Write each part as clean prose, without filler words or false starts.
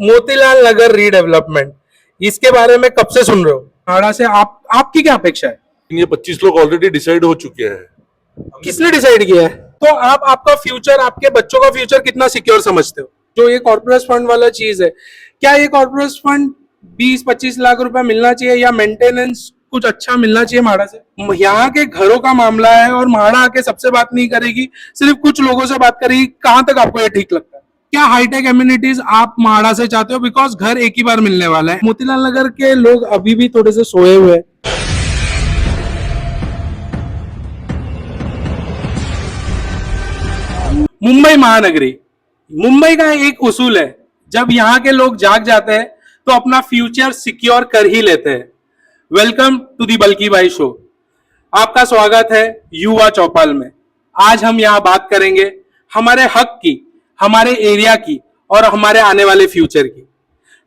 मोतीलाल नगर redevelopment, इसके बारे में कब से सुन रहे हो? हाड़ा से आपकी क्या अपेक्षा है? ये 25 लोग ऑलरेडी डिसाइड हो चुके हैं। किसने डिसाइड किया है? तो आप आपका फ्यूचर, आपके बच्चों का फ्यूचर कितना सिक्योर समझते हो? जो ये कॉर्पोरेट फंड वाला चीज है, क्या ये कॉर्पोरेट फंड 20-25 लाख रुपए मिलना चाहिए या मेंटेनेंस कुछ अच्छा मिलना चाहिए म्हाड़ा से? यहाँ के घरों का मामला है और म्हाड़ा आके सबसे बात नहीं करेगी, सिर्फ कुछ लोगों से बात करेगी। कहां तक आपको ये ठीक लगता है? क्या हाईटेक एम्यूनिटीज आप म्हाड़ा से चाहते हो? बिकॉज घर एक ही बार मिलने वाला है। मोतीलाल नगर के लोग अभी भी थोड़े से सोए हुए हैं। मुंबई महानगरी, मुंबई का एक उसूल है, जब यहाँ के लोग जाग जाते हैं तो अपना फ्यूचर सिक्योर कर ही लेते हैं। वेलकम टू दी बल्की भाई शो। आपका स्वागत है युवा चौपाल में। आज हम यहाँ बात करेंगे हमारे हक की, हमारे एरिया की और हमारे आने वाले फ्यूचर की।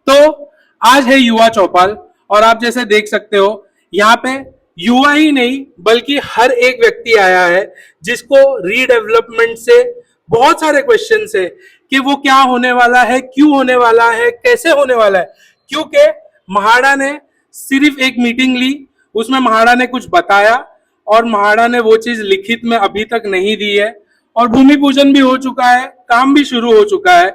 तो आज है युवा चौपाल और आप जैसे देख सकते हो यहाँ पे युवा ही नहीं बल्कि हर एक व्यक्ति आया है जिसको रीडेवलपमेंट से बहुत सारे क्वेश्चन है कि वो क्या होने वाला है, क्यों होने वाला है, कैसे होने वाला है। क्योंकि म्हाड़ा ने सिर्फ एक मीटिंग ली, उसमें म्हाड़ा ने कुछ बताया और म्हाड़ा ने वो चीज लिखित में अभी तक नहीं दी है और भूमि पूजन भी हो चुका है, काम भी शुरू हो चुका है।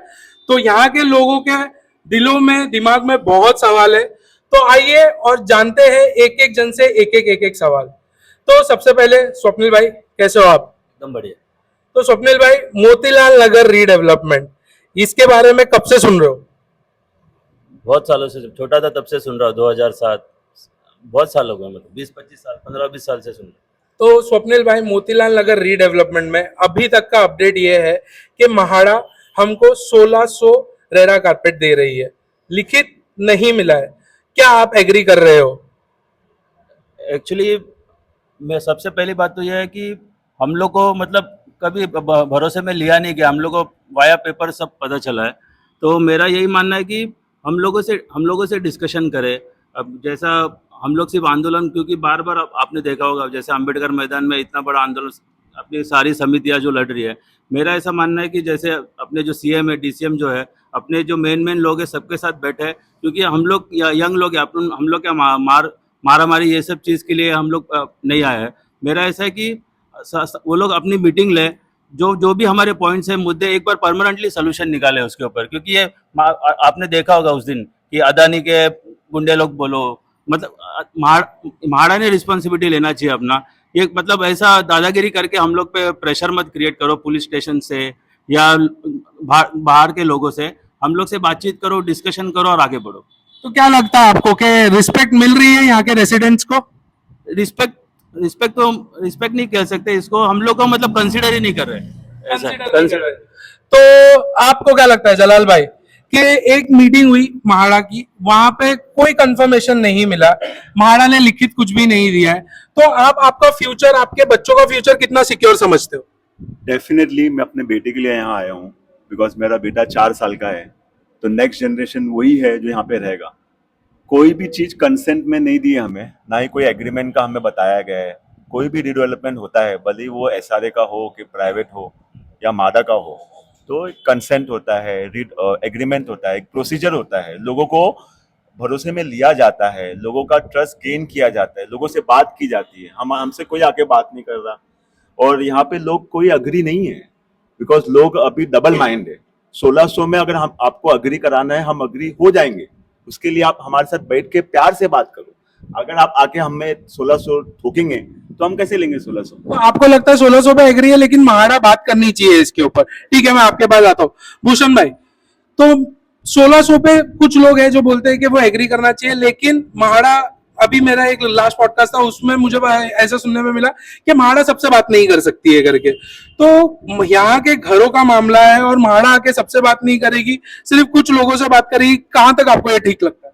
तो यहाँ के लोगों के दिलों में, दिमाग में बहुत सवाल है। तो आइए और जानते हैं एक एक जन से एक एक सवाल। तो सबसे पहले स्वप्निल भाई, कैसे हो आप? एकदम बढ़िया। तो स्वप्निल भाई, मोतीलाल नगर रीडेवलपमेंट, इसके बारे में कब से सुन रहे हो? बहुत सालों से, जब छोटा था तब से सुन रहा हूँ। 2007, बहुत साल हो गए, मतलब 20-25 साल, 15-20 साल से सुन रहा हूँ। तो स्वप्निल भाई, मोतीलाल नगर रीडेवलपमेंट में अभी तक का अपडेट ये है कि म्हाड़ा हमको 1600 रेरा कारपेट दे रही है, लिखित नहीं मिला है। क्या आप एग्री कर रहे हो? एक्चुअली मैं सबसे पहली बात तो यह है कि हम लोग को मतलब कभी भरोसे में लिया नहीं गया, हम लोग को वाया पेपर सब पता चला है। तो मेरा यही मानना है कि हम लोगों से डिस्कशन करें। अब जैसा हम लोग सिर्फ आंदोलन, क्योंकि बार बार आपने देखा होगा जैसे अम्बेडकर मैदान में इतना बड़ा आंदोलन, अपनी सारी समितियां जो लड़ रही है, मेरा ऐसा मानना है कि जैसे अपने जो सीएम है, डीसीएम जो है, अपने जो मेन लोग हैं सबके साथ बैठे, क्योंकि हम लोग यंग लोग हैं, हम लोग क्या मारा मारी ये सब चीज़ के लिए हम लोग नहीं आए हैं। मेरा ऐसा है कि वो लोग अपनी मीटिंग ले, जो भी हमारे पॉइंट्स हैं, मुद्दे, एक बार परमानेंटली सोल्यूशन निकाले उसके ऊपर। क्योंकि ये आपने देखा होगा उस दिन कि अदानी के गुंडे लोग बोलो, मतलब म्हाड़ा ने रिस्पॉन्सिबिलिटी लेना चाहिए अपना। ये मतलब ऐसा दादागिरी करके हम लोग पे प्रेशर मत क्रिएट करो, पुलिस स्टेशन से या बाहर के लोगों से। हम लोग से बातचीत करो, डिस्कशन करो और आगे बढ़ो। तो क्या लगता है आपको कि रिस्पेक्ट मिल रही है यहाँ के रेसिडेंट्स को? रिस्पेक्ट नहीं कह सकते इसको, हम लोग को मतलब कंसिडर ही नहीं कर रहे ऐसा। तो आपको क्या लगता है जलाल भाई कि एक मीटिंग हुई म्हाड़ा की, वहां पे कोई कंफर्मेशन नहीं मिला, म्हाड़ा ने लिखित कुछ भी नहीं दिया है, तो आप आपका फ्यूचर, आपके बच्चों का फ्यूचर कितना सिक्योर समझते हो? डेफिनेटली मैं अपने बेटे के लिए यहाँ आया हूँ, बिकॉज मेरा बेटा 4 साल का है। तो नेक्स्ट जनरेशन वही है जो यहाँ पे रहेगा। कोई भी चीज कंसेंट में नहीं दी है हमें, ना ही कोई एग्रीमेंट का हमें बताया गया है। कोई भी रिडेवलपमेंट होता है, भले ही वो एसआरए का हो कि प्राइवेट हो या मादा का हो, तो कंसेंट होता है, एग्रीमेंट होता है, एक प्रोसीजर होता है, लोगों को भरोसे में लिया जाता है, लोगों का ट्रस्ट गेन किया जाता है, लोगों से बात की जाती है। हमसे कोई आके बात नहीं कर रहा और यहाँ पे लोग कोई अग्री नहीं है, बिकॉज लोग अभी डबल माइंड है। 1600 में अगर हम आपको अग्री कराना है, हम अग्री हो जाएंगे। उसके लिए आप हमारे साथ बैठ के प्यार से बात करो। अगर आप आके हमें 1600 ठोकेंगे तो हम कैसे लेंगे 1600? तो आपको लगता है 1600 पे एग्री है, लेकिन म्हाड़ा बात करनी चाहिए इसके ऊपर? ठीक है, मैं आपके पास आता हूँ भूषण भाई। तो 1600 पे कुछ लोग हैं जो बोलते हैं कि वो एग्री करना चाहिए, लेकिन म्हाड़ा, अभी मेरा एक लास्ट पॉडकास्ट था उसमें मुझे ऐसा सुनने में मिला कि म्हाड़ा सबसे बात नहीं कर सकती है करके। तो यहाँ के घरों का मामला है और म्हाड़ा आके सबसे बात नहीं करेगी, सिर्फ कुछ लोगों से बात करेगी। कहां तक आपको ये ठीक लगता है?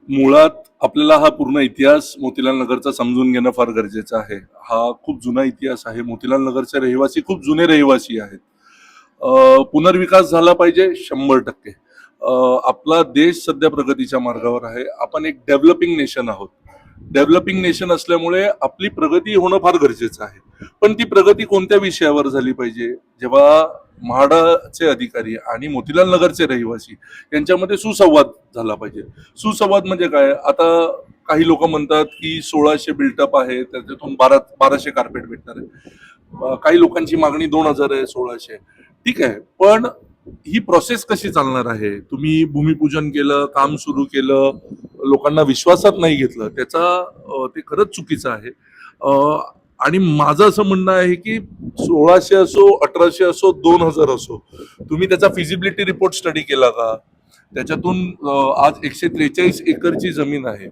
मुळात आपल्याला हा पूर्ण इतिहास मोतीलाल नगरचा समजून घेणं फार गरजेचं आहे। हा खूप जुना इतिहास आहे। मोतीलाल नगरचे रहिवासी खूप जुने रहिवासी आहेत। पुनर्विकास झाला पाहिजे 100%। आपला देश सध्या प्रगतीच्या मार्गावर आहे। आपण एक डेव्हलपिंग नेशन आहोत। डेव्हलपिंग नेशन असल्यामुळे आपली प्रगती होणं फार गरजेचं आहे। पण ती प्रगती कोणत्या विषयावर झाली पाहिजे? जेव्हा म्हाडाचे अधिकारी आणि मोतीलाल नगरचे रहिवासी यांच्यामध्ये सुसंवाद झाला पाहिजे. सुसंवाद म्हणजे काय, आता काही लोक म्हणतात की 1600 बिल्टअप आहे, त्याच्यातून 1200 कार्पेट भेटणार आहे. काही लोकांची मागणी 2000 आहे, 1600. ठीक आहे, पण ही प्रोसेस कशी चालणार आहे? तुम्ही भूमिपूजन केलं, काम सुरू केलं, लोकांना विश्वासात नाही घेतलं, त्याचा ते खरंच चुकीचं आहे. आणि माझं असं म्हणणं आहे की 1600 असो, 1800 असो, 2000 असो, तुम्ही त्याचा फिजिबिलिटी रिपोर्ट स्टडी केला का? त्याच्यातून आज 143 एकरची जमीन आहे,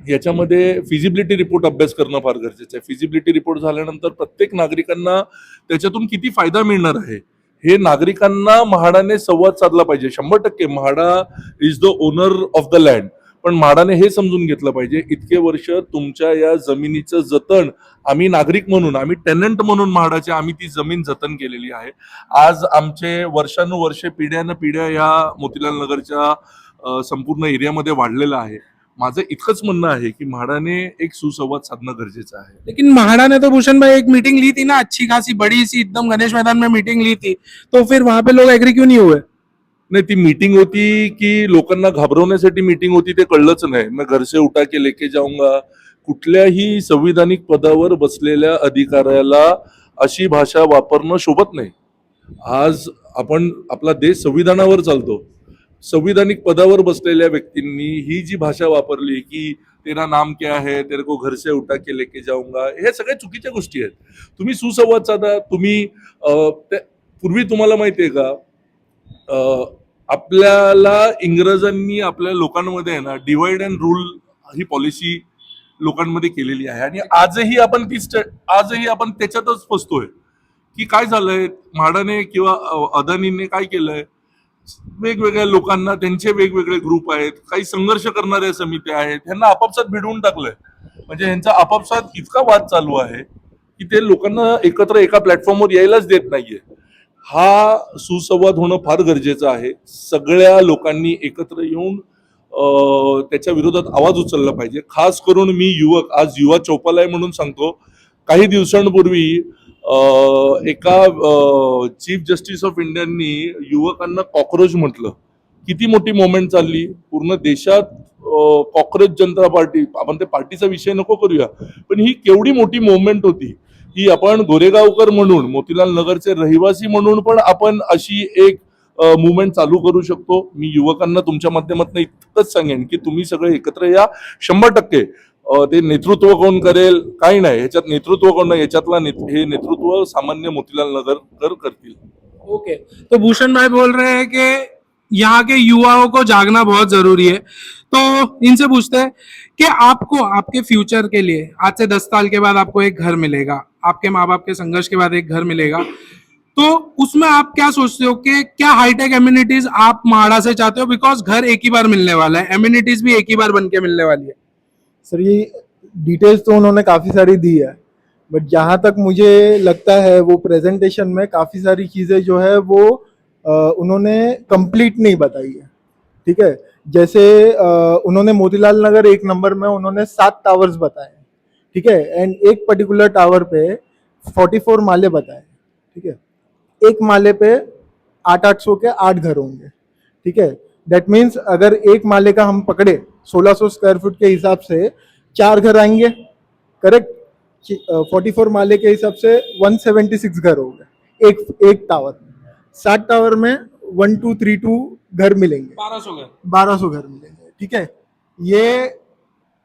याच्यामध्ये फिजिबिलिटी रिपोर्ट अभ्यास करणं फार गरजेचं आहे. फिजिबिलिटी रिपोर्ट झाल्यानंतर प्रत्येक नागरिकांना त्याच्यातून किती फायदा मिळणार आहे हे नागरिकांना म्हाडाने संवाद साधला पाहिजे. 100% MHADA is the owner of the land, पण म्हाडाने हे समजून घेतलं पाहिजे इतके वर्ष तुमच्या या जमिनीचं जतन आम्ही नागरिक म्हणून, आम्ही टेनंट म्हणून म्हाडाचे आम्ही ती जमीन जतन केलेली आहे. आज आमचे वर्षानुवर्षे पिढ्या या मोतीलाल नगरच्या संपूर्ण एरियामध्ये वाढलेलं आहे. माझं इतकंच म्हणणं आहे की म्हाडाने एक सुसंवाद साधणं गरजेचं आहे. लेकिन म्हाडा ने तो भूषण भाई एक मीटिंग ली थी ना, अच्छी खासी बड़ी सी एकदम गणेश मैदान में मीटिंग ली थी, तो फिर वहां पे लोग एग्री क्यों नहीं हुए? नाही, ती मीटिंग होती की लोकांना घाबरवण्यासाठी मीटिंग होती ते कळलंच नाही. मैं घर से उठा के लेके जाऊंगा, कुठल्याही संविधानिक पदावर बसलेल्या अधिकाऱ्याला अशी भाषा वापरणं शोभत नाही. आज आपण, आपला देश संविधानावर चालतो. संविधानिक पदावर बसलेल्या व्यक्तींनी ही जी भाषा वापरली की तेरा नाम क्या है, तेरे को घर से उठा के लेके जाऊंगा, हे सगळ्या चुकीच्या गोष्टी आहेत. तुम्ही सुसंवाद साधा. तुम्ही पूर्वी तुम्हाला माहितीये का, आपल्याला इंग्रजांनी आपल्या लोकांमध्ये आहे ना divide and rule he policy लोकांमध्ये केलेली आहे, आणि आजही आपण त्याच्यातच फसतोय. की काय झालंय, म्हाडाने किंवा अदानीने काय केलंय, वेगवेगळ्या लोकांना, त्यांचे वेगवेगळे ग्रुप आहेत, काही संघर्ष करणाऱ्या समित्या आहेत, ह्यांना आपापसात भिडवून टाकलंय. म्हणजे ह्यांचा आपापसात इतका वाद चालू आहे की ते लोकांना एकत्र एका प्लॅटफॉर्मवर यायलाच देत नाहीये. हा सुसंवाद होणं फार गरजेचं आहे. सगळ्या लोकांनी एकत्र येऊन त्याच्या विरोधात आवाज उचलला पाहिजे. खास करून मी युवक, आज युवा चौपाल आहे म्हणून सांगतो, काही दिवसांपूर्वी एका चीफ जस्टिस ऑफ इंडियानी युवकांना कॉक्रोच म्हटलं. किती मोठी मोमेंट चालली पूर्ण देशात. कॉक्रोच जनता पार्टी, आपण त्या पार्टीचा विषय नको करूया, पण ही केवढी मोठी मोमेंट होती. ही आपण गोरेगावकर म्हणून, मोतीलाल नगरचे रहिवासी म्हणून पण आपण अशी एक मुवमेंट चालू करू शकतो. मी युवकांना तुमच्या माध्यमातून इतकंच सांगेन की तुम्ही सगळे एकत्र या. 100% ते नेतृत्व कोण करेल काही नाही, ह्याच्यात नेतृत्व कोण नाही, याच्यातला हे नेतृत्व सामान्य मोतीलाल नगरकर करतील. ओके, तो भूषण भाई बोल रहे हैं कि यहाँ के युवाओं को जागना बहुत जरूरी है, तो इनसे पूछते हैं कि आपको आपके फ्यूचर के लिए आज से 10 साल के बाद आपको एक घर मिलेगा, आपके माँ बाप के संघर्ष के बाद एक घर मिलेगा, तो उसमें आप क्या सोचते हो कि क्या हाईटेक एम्यूनिटीज आप म्हाडा से चाहते हो? बिकॉज घर एक ही बार मिलने वाला है, एम्यूनिटीज भी एक ही बार बन के मिलने वाली है. सर ये डिटेल्स तो उन्होंने काफ़ी सारी दी है, बट जहाँ तक मुझे लगता है वो प्रेजेंटेशन में काफ़ी सारी चीज़ें जो है वो उन्होंने कंप्लीट नहीं बताई है. ठीक है, जैसे उन्होंने मोतीलाल नगर 1 नंबर में उन्होंने 7 टावर्स बताए. ठीक है, एंड एक पर्टिकुलर टावर पे 44 माले बताए. ठीक है, एक माले पे 800 के 8 घर होंगे. ठीक है, दैट मीन्स अगर एक माले का हम पकड़े 1600 स्क्वायर फुट के हिसाब से 4 घर आएंगे. करेक्ट. 44 माले के हिसाब से 176 घर हो गए एक टावर. 7 टावर में 1232 घर मिलेंगे, 1200 घर मिलेंगे. ठीक है, ये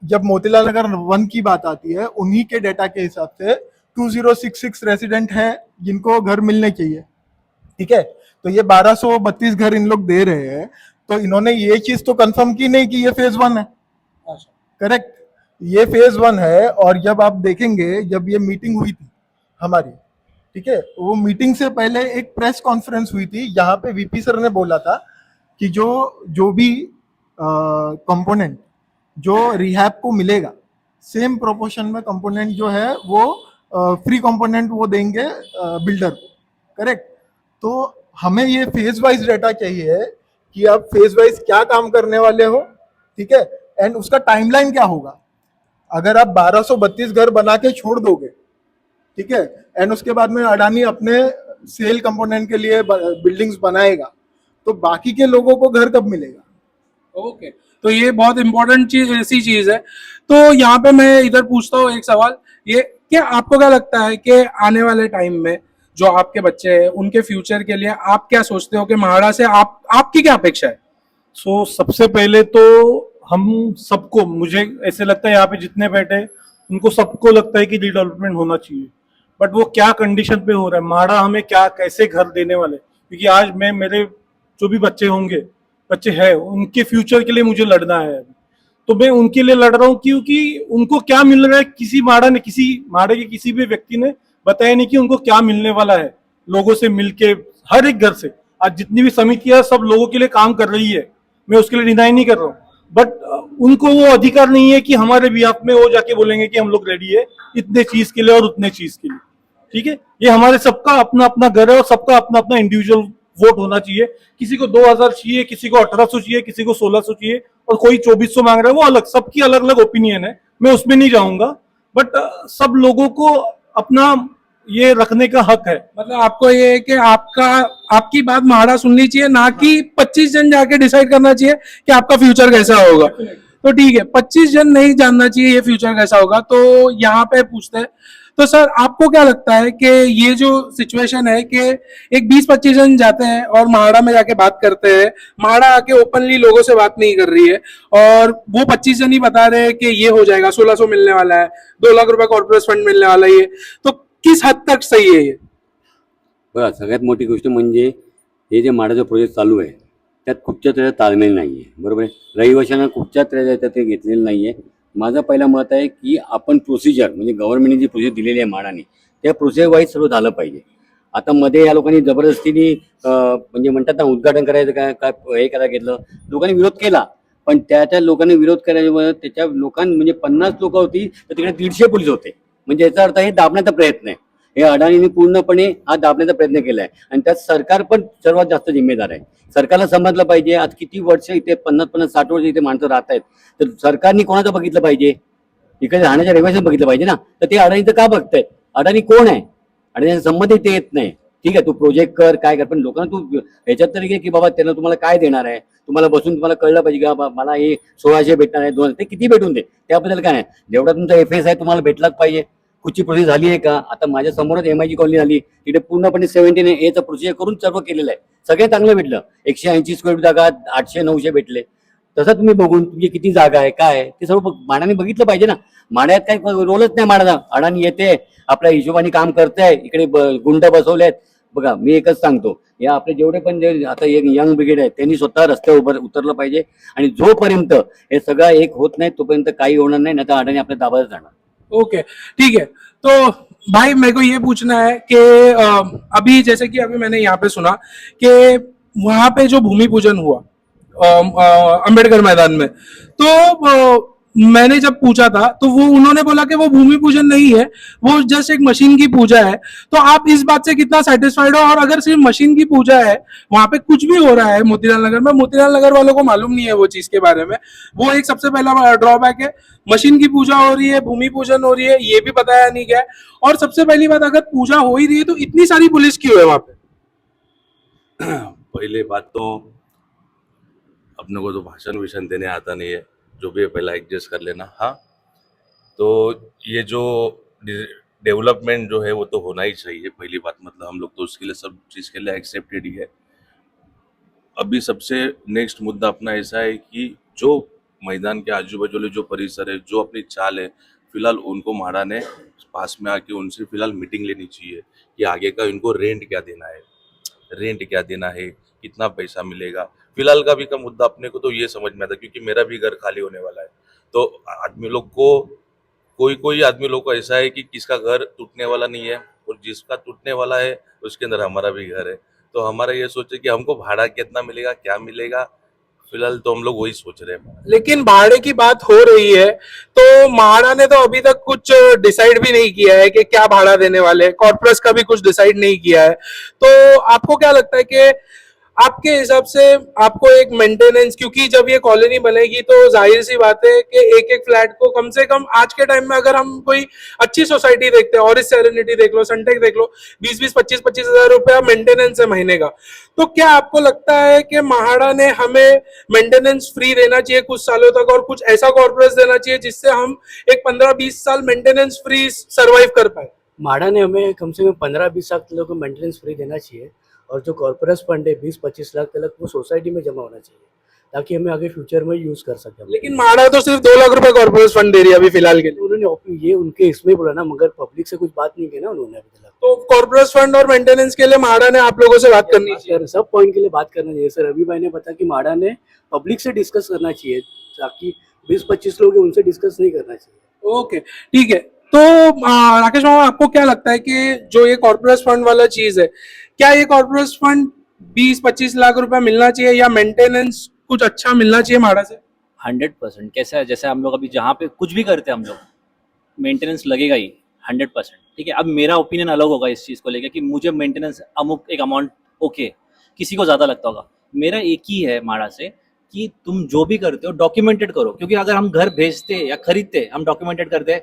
जब मोतीलाल नगर 1 की बात आती है, उन्हीं के डेटा के हिसाब से 2066 रेसिडेंट हैं जिनको घर मिलने चाहिए. ठीक है, तो ये 1232 घर इन लोग दे रहे हैं, तो इन्होंने ये चीज तो कंफर्म की नहीं कि ये फेज 1 है. करेक्ट, ये फेज 1 है. और जब आप देखेंगे, जब ये मीटिंग हुई थी हमारी, ठीक है, वो मीटिंग से पहले एक प्रेस कॉन्फ्रेंस हुई थी जहां पे वीपी सर ने बोला था कि जो भी कंपोनेंट जो रिहैब को मिलेगा, सेम प्रोपोर्शन में कंपोनेंट जो है वो फ्री कंपोनेंट वो देंगे बिल्डर को. करेक्ट. तो हमें ये फेज वाइज डाटा चाहिए कि आप फेज वाइज क्या काम करने वाले हो. ठीक है, एंड उसका टाइमलाइन क्या होगा. अगर आप 1232 घर बना के छोड़ दोगे, ठीक है, एंड उसके बाद में अडानी अपने सेल कंपोनेंट के लिए बिल्डिंग्स बनाएगा तो बाकी के लोगों को घर कब मिलेगा? ओके, तो ये बहुत इंपॉर्टेंट चीज ऐसी चीज है। तो यहाँ पे मैं इधर पूछता हूँ एक सवाल, ये क्या आपको क्या लगता है कि आने वाले टाइम में जो आपके बच्चे हैं उनके फ्यूचर के लिए आप क्या सोचते हो कि म्हाडा से आपकी क्या अपेक्षा है? सबसे पहले तो हम सबको, मुझे ऐसे लगता है यहाँ पे जितने बैठे हैं, उनको सबको लगता है कि रिडेवलपमेंट होना चाहिए, बट वो क्या कंडीशन पे हो रहा है, म्हाडा हमें क्या कैसे घर देने वाले, क्योंकि आज मैं मेरे जो भी बच्चे हैं उनके फ्यूचर के लिए मुझे लड़ना है। तो मैं उनके लिए लड़ रहा हूँ क्योंकि उनको क्या मिल रहा है, म्हाडा के किसी भी व्यक्ति ने बताया नहीं कि उनको क्या मिलने वाला है। लोगों से मिलके हर एक घर से आज जितनी भी समितियां सब लोगों के लिए काम कर रही है, मैं उसके लिए डिनाई नहीं कर रहा हूँ, बट उनको वो अधिकार नहीं है कि हमारे बिहाफ में वो जाके बोलेंगे कि हम लोग रेडी है इतने चीज के लिए और उतने चीज के लिए। ठीक है, ये हमारे सबका अपना अपना घर है और सबका अपना अपना इंडिविजुअल वोट होना चाहिए। किसी को 2000 चाहिए, किसी को 1800 चाहिए, किसी को 1600 चाहिए और कोई 2400 मांग रहा है, वो अलग, सबकी अलग अलग ओपिनियन है, मैं उसमें नहीं जाऊंगा, बट सब लोगों को अपना ये रखने का हक है। मतलब आपको ये है कि आपकी बात म्हाडा सुननी चाहिए, ना कि 25 जन जाके डिसाइड करना चाहिए कि आपका फ्यूचर कैसा होगा। तो ठीक है, 25 जन नहीं जानना चाहिए ये फ्यूचर कैसा होगा। तो यहाँ पे पूछते हैं, तो सर आपको क्या लगता है कि ये जो सिचुएशन है कि एक 20-25 जन जाते हैं और म्हाडा में जाके बात करते हैं, म्हाडा आके ओपनली लोगों से बात नहीं कर रही है और वो 25 जन ही बता रहे हैं कि ये हो जाएगा, 1600 मिलने वाला है, 2 लाख रुपए कॉर्पोरेट फंड मिलने वाला है, ये तो किस हद तक सही है ये? बघा, सगळ्यात मोठी गोष्ट म्हणजे हे जे म्हाडाचा प्रोजेक्ट चालू आहे त्यात कुठच्या तरी ताळमेळ नाही आहे, बरोबर आहे. रहिवाशांना कुठच्या तरी ते घेतलेलं नाही आहे. माझं पहिलं मत आहे की आपण प्रोसिजर म्हणजे गव्हर्नमेंटने जी प्रोसेस दिलेली आहे म्हाडाने त्या प्रोसेस वाईज सर्व झालं पाहिजे. आता मध्ये या लोकांनी जबरदस्तीने म्हणजे म्हणतात ना उद्घाटन करायचं काय हे करायला घेतलं, लोकांनी विरोध केला, पण त्या लोकांनी विरोध केल्यामुळे त्याच्या म्हणजे 50 लोक होती तर तिकडे 150 पोलीस होते. म्हणजे याचा अर्थ हे दाबण्याचा प्रयत्न आहे. हे अडाणीने पूर्णपणे हा दाबण्याचा प्रयत्न केला आहे आणि त्यात सरकार पण सर्वात जास्त जिम्मेदार आहे. सरकारला समजलं पाहिजे आज किती वर्ष इथे 50-60 वर्ष इथे माणसं राहत आहेत, तर सरकारने कोणाचं बघितलं पाहिजे, इकडे राहण्याच्या रहिवाशांचं बघितलं पाहिजे ना. तर ते अडाणीचं का बघतायत? अडाणी कोण आहे? अडाणीचा संबंध इथे येत नाही. ठीक आहे, तू प्रोजेक्ट कर काय कर, पण लोकांना तू ह्याच्यात तरी घे की बाबा त्याला तुम्हाला काय देणार आहे, तुम्हाला बसून तुम्हाला कळलं पाहिजे की बाबा मला हे 1600 भेटणार आहे, 2000 ते किती भेटून दे, त्याबद्दल काय नाही. जेवढा तुमचा FS आहे तुम्हाला भेटलाच पाहिजे. कुठची प्रोसेस झाली आहे का? आता माझ्या समोरच MIG कॉलनी झाली, तिथे पूर्णपणे 17A प्रोसिजर करून सर्व केलेलं आहे, सगळे चांगलं भेटलं. 180 स्क्वेअर फीट जागा 800-900 भेटले. तसं तुम्ही बघून तुमची किती जागा आहे काय आहे ते सर्व म्हाडाने बघितलं पाहिजे ना. म्हाड्यात काही रोलच नाही म्हाडाचा. अडाणी येते आपल्या हिशोबाने काम करताय, इकडे गुंड बसवले आहेत. बघा मी एकच सांगतो, या आपले जेवढे पण जे आता एक यंग ब्रिगेड आहे त्यांनी स्वतः रस्त्यावर उतरलं पाहिजे आणि जोपर्यंत हे सगळं एक होत नाही तोपर्यंत काही होणार नाही, नाही तर अडाणी आपल्या दाबात जाणार. ओके, ठीक है। तो भाई मेरे को ये पूछना है कि अभी जैसे कि अभी मैंने यहाँ पे सुना कि वहां पे जो भूमि पूजन हुआ अंबेडकर मैदान में, तो मैंने जब पूछा था तो वो उन्होंने बोला कि वो भूमि पूजन नहीं है, वो जस्ट एक मशीन की पूजा है। तो आप इस बात से कितना सेटिस्फाइड हो? और अगर सिर्फ मशीन की पूजा है, वहां पे कुछ भी हो रहा है मोतीलाल नगर में, मोतीलाल नगर वालों को मालूम नहीं है वो चीज के बारे में, वो एक सबसे पहला ड्रॉबैक है। मशीन की पूजा हो रही है, भूमि पूजन हो रही है, ये भी बताया नहीं गया। और सबसे पहली बात, अगर पूजा हो ही रही है तो इतनी सारी पुलिस क्यों है वहां पे? पहले बात तो अपने को तो भाषण विषण देने आता नहीं है, जो भी है पहला एडजस्ट कर लेना। हाँ, तो ये जो डेवलपमेंट जो है वो तो होना ही चाहिए, पहली बात। मतलब हम लोग तो उसके लिए सब चीज़ के लिए एक्सेप्टेड ही है। अभी सबसे नेक्स्ट मुद्दा अपना ऐसा है कि जो मैदान के आजू बाजू वाले जो परिसर है, जो अपनी चाल है, फिलहाल उनको म्हाडा ने पास में आके उनसे फिलहाल मीटिंग लेनी चाहिए कि आगे का इनको रेंट क्या देना है, कितना पैसा मिलेगा। फिलहाल का भी का मुद्दा अपने को तो ये समझ में आता, क्योंकि मेरा भी घर खाली होने वाला है। तो आदमी लोग को कोई आदमी लोग को ऐसा है कि किसका घर टूटने वाला नहीं है, और जिसका टूटने वाला है उसके अंदर हमारा भी घर है। तो हमारा ये सोचे कि हमको भाड़ा कितना मिलेगा, क्या मिलेगा, फिलहाल तो हम लोग वही सोच रहे हैं। लेकिन भाड़े की बात हो रही है तो म्हाडा ने तो अभी तक कुछ डिसाइड भी नहीं किया है कि क्या भाड़ा देने वाले हैं, कॉर्पोरेट का भी कुछ डिसाइड नहीं किया है। तो आपको क्या लगता है कि आपके हिसाब से आपको एक मेंटेनेंस, क्योंकि जब ये कॉलोनी बनेगी तो जाहिर सी बात है कि एक एक फ्लैट को कम से कम आज के टाइम में अगर हम कोई अच्छी सोसाइटी देखते हैं, ऑरिस सेरेनिटी देख लो, सनटेक देख लो, 20-20, 25-25 हजार रुपया मेंटेनेंस है महीने का। तो क्या आपको लगता है कि महाड़ा ने हमें मेंटेनेंस फ्री देना चाहिए कुछ सालों तक, और कुछ ऐसा कॉर्पोरेट देना चाहिए जिससे हम एक 15-20 साल मेंटेनेंस फ्री सर्वाइव कर पाए? माड़ा ने हमें कम से कम 15-20 लाख लोगों को मेंटेनेंस फ्री देना चाहिए, और जो कॉर्पोरेट फंड है 20-25 लाख तक वो सोसाइटी में जमा होना चाहिए, ताकि हमें आगे फ्यूचर में यूज कर सकें। लेकिन महाड़ा तो सिर्फ 2 लाख रुपए कॉर्पोरेट फंड दे रही है अभी फिलहाल के लिए। उन्होंने ये उनके इसमें बोला ना, मगर पब्लिक से कुछ बात नहीं की ना उन्होंने अभी तक। तो कॉर्पोरेट फंड और मेंटेनेंस के लिए महाड़ा ने आप लोगों से बात करनी चाहिए। सब पॉइंट के लिए बात करना चाहिए सर। रवि भाई ने बताया कि माड़ा ने पब्लिक से डिस्कस करना चाहिए, ताकि 20-25 लोग हैं उनसे डिस्कस नहीं करना चाहिए। ओके, ठीक है। तो राकेश मामा, आपको क्या लगता है कि जो ये कॉर्पोरेट फंड वाला चीज है, क्या ये कॉर्पोरेट फंड 20-25 लाख रुपए मिलना चाहिए, या मेंटेनेंस कुछ अच्छा मिलना चाहिए माड़ा से? 100%। कैसा है, जैसे हम लोग अभी जहाँ पे कुछ भी करते हैं हम लोग, मेंटेनेंस लगेगा ही 100%। ठीक है, अब मेरा ओपिनियन अलग होगा इस चीज़ को लेकर कि मुझे मेंटेनेंस अमुक एक अमाउंट ओके, किसी को ज़्यादा लगता होगा। मेरा एक ही है माड़ा से कि तुम जो भी करते हो डॉक्यूमेंटेड करो, क्योंकि अगर हम घर भेजते या खरीदते हम डॉक्यूमेंटेड करते हैं,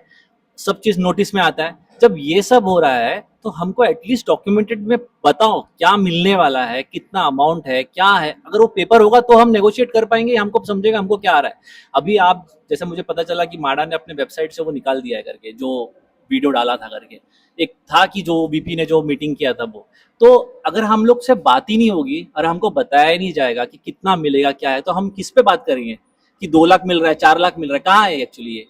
सब चीज़ नोटिस में आता है। जब ये सब हो रहा है तो हमको एटलीस्ट डॉक्यूमेंटेड में बताओ क्या मिलने वाला है, कितना अमाउंट है, क्या है। अगर वो पेपर होगा तो हम नेगोशिएट कर पाएंगे, हमको समझेगा हमको क्या आ रहा है। अभी आप जैसे मुझे पता चला कि माड़ा ने अपने वेबसाइट से वो निकाल दिया है करके, जो वीडियो डाला था करके, एक था कि जो वीपी ने जो मीटिंग किया था वो। तो अगर हम लोग से बात ही नहीं होगी और हमको बताया ही नहीं जाएगा कि कितना मिलेगा क्या है, तो हम किस पे बात करेंगे कि 2 लाख मिल रहा है, 4 लाख मिल रहा है, कहाँ है एक्चुअली ये।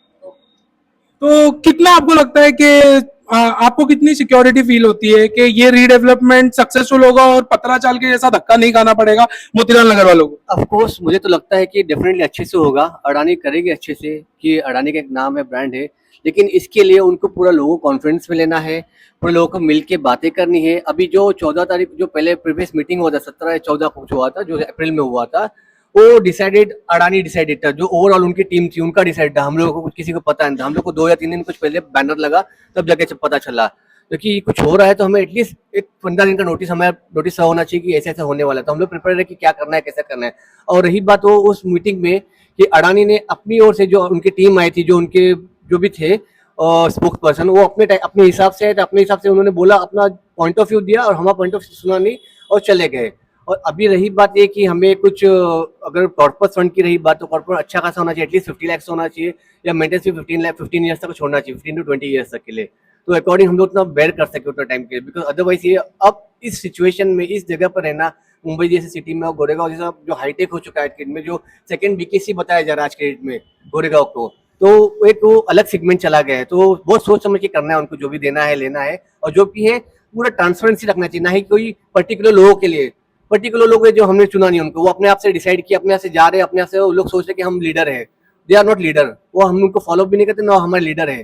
तो कितना आपको लगता है कि आपको कितनी सिक्योरिटी फील होती है कि ये रीडेवलपमेंट सक्सेसफुल होगा और पतराचाल के जैसा धक्का नहीं खाना पड़ेगा मोतीलाल नगर वालों को? ऑफ कोर्स मुझे तो लगता है कि डेफिनेटली अच्छे से होगा, अडानी करेगी अच्छे से, कि अडानी का एक नाम है, ब्रांड है। लेकिन इसके लिए उनको पूरा लोगों को कॉन्फ्रेंस में लेना है, पूरे लोगों को मिल के बातें करनी है। अभी जो 14 तारीख जो पहले प्रीवियस मीटिंग हुआ था, 17 या 14 कुछ हुआ था, जो अप्रैल में हुआ था, वो डिसाइडेड, अडानी डिसाइडेड था, जो ओवरऑल उनकी टीम थी उनका डिसाइड था। हम लोगों को कुछ किसी को पता नहीं था, हम लोग को 2 या 3 दिन कुछ पहले बैनर लगा तब जाके पता चला। क्योंकि कुछ हो रहा है तो हमें एटलीस्ट एक 15 दिन का नोटिस होना चाहिए कि ऐसे ऐसे होने वाला है, तो हम लोग प्रिपेयर है कि क्या करना है, कैसे करना है। और रही बात वो उस मीटिंग में कि अडानी ने अपनी ओर से, जो उनकी टीम आई थी, जो उनके जो भी थे स्पोक्स पर्सन, वो अपने हिसाब से उन्होंने बोला, अपना पॉइंट ऑफ व्यू दिया, और हमारा पॉइंट ऑफ व्यू सुना नहीं और चले गए। और अभी रही बात ये कि हमें कुछ अगर कॉर्पोरेट फंड की रही बात, तो कॉर्पोरेट अच्छा खासा होना चाहिए, एटलीस्ट 50 लाख होना चाहिए, या मेंटेनेंस भी 15 ईयर्स तक छोड़ना चाहिए, 15 to 20 ईयर्स तक के लिए। तो अकॉर्डिंग हम लोग उतना बेयर कर सके उतना टाइम के लिए, बिकॉज अदरवाइज ये अब इस सिचुएशन में, इस जगह पर रहना, मुंबई जैसे सिटी में और गोरेगांव जैसा जो हाईटेक हो चुका है क्रेडिट में, जो सेकंड बीकेसी बताया जा रहा है आज क्रेडिट में गोरेगांव को, तो एक वो अलग सेगमेंट चला गया है। तो बहुत सोच समझ के करना है उनको, जो भी देना है लेना है, और जो भी है पूरा ट्रांसपेरेंसी रखना चाहिए, ना ही कोई पर्टिकुलर लोगों के लिए। पर्टिकुलर लोग जो हमने चुना नहीं उनको, वो अपने आप से डिसाइड किया, अपने आप से जा रहे हैं, अपने आप से वो लोग सोच रहे कि हम लीडर है। दे आर नॉट लीडर, वो हम उनको फॉलो भी नहीं करते, ना हमारे लीडर है।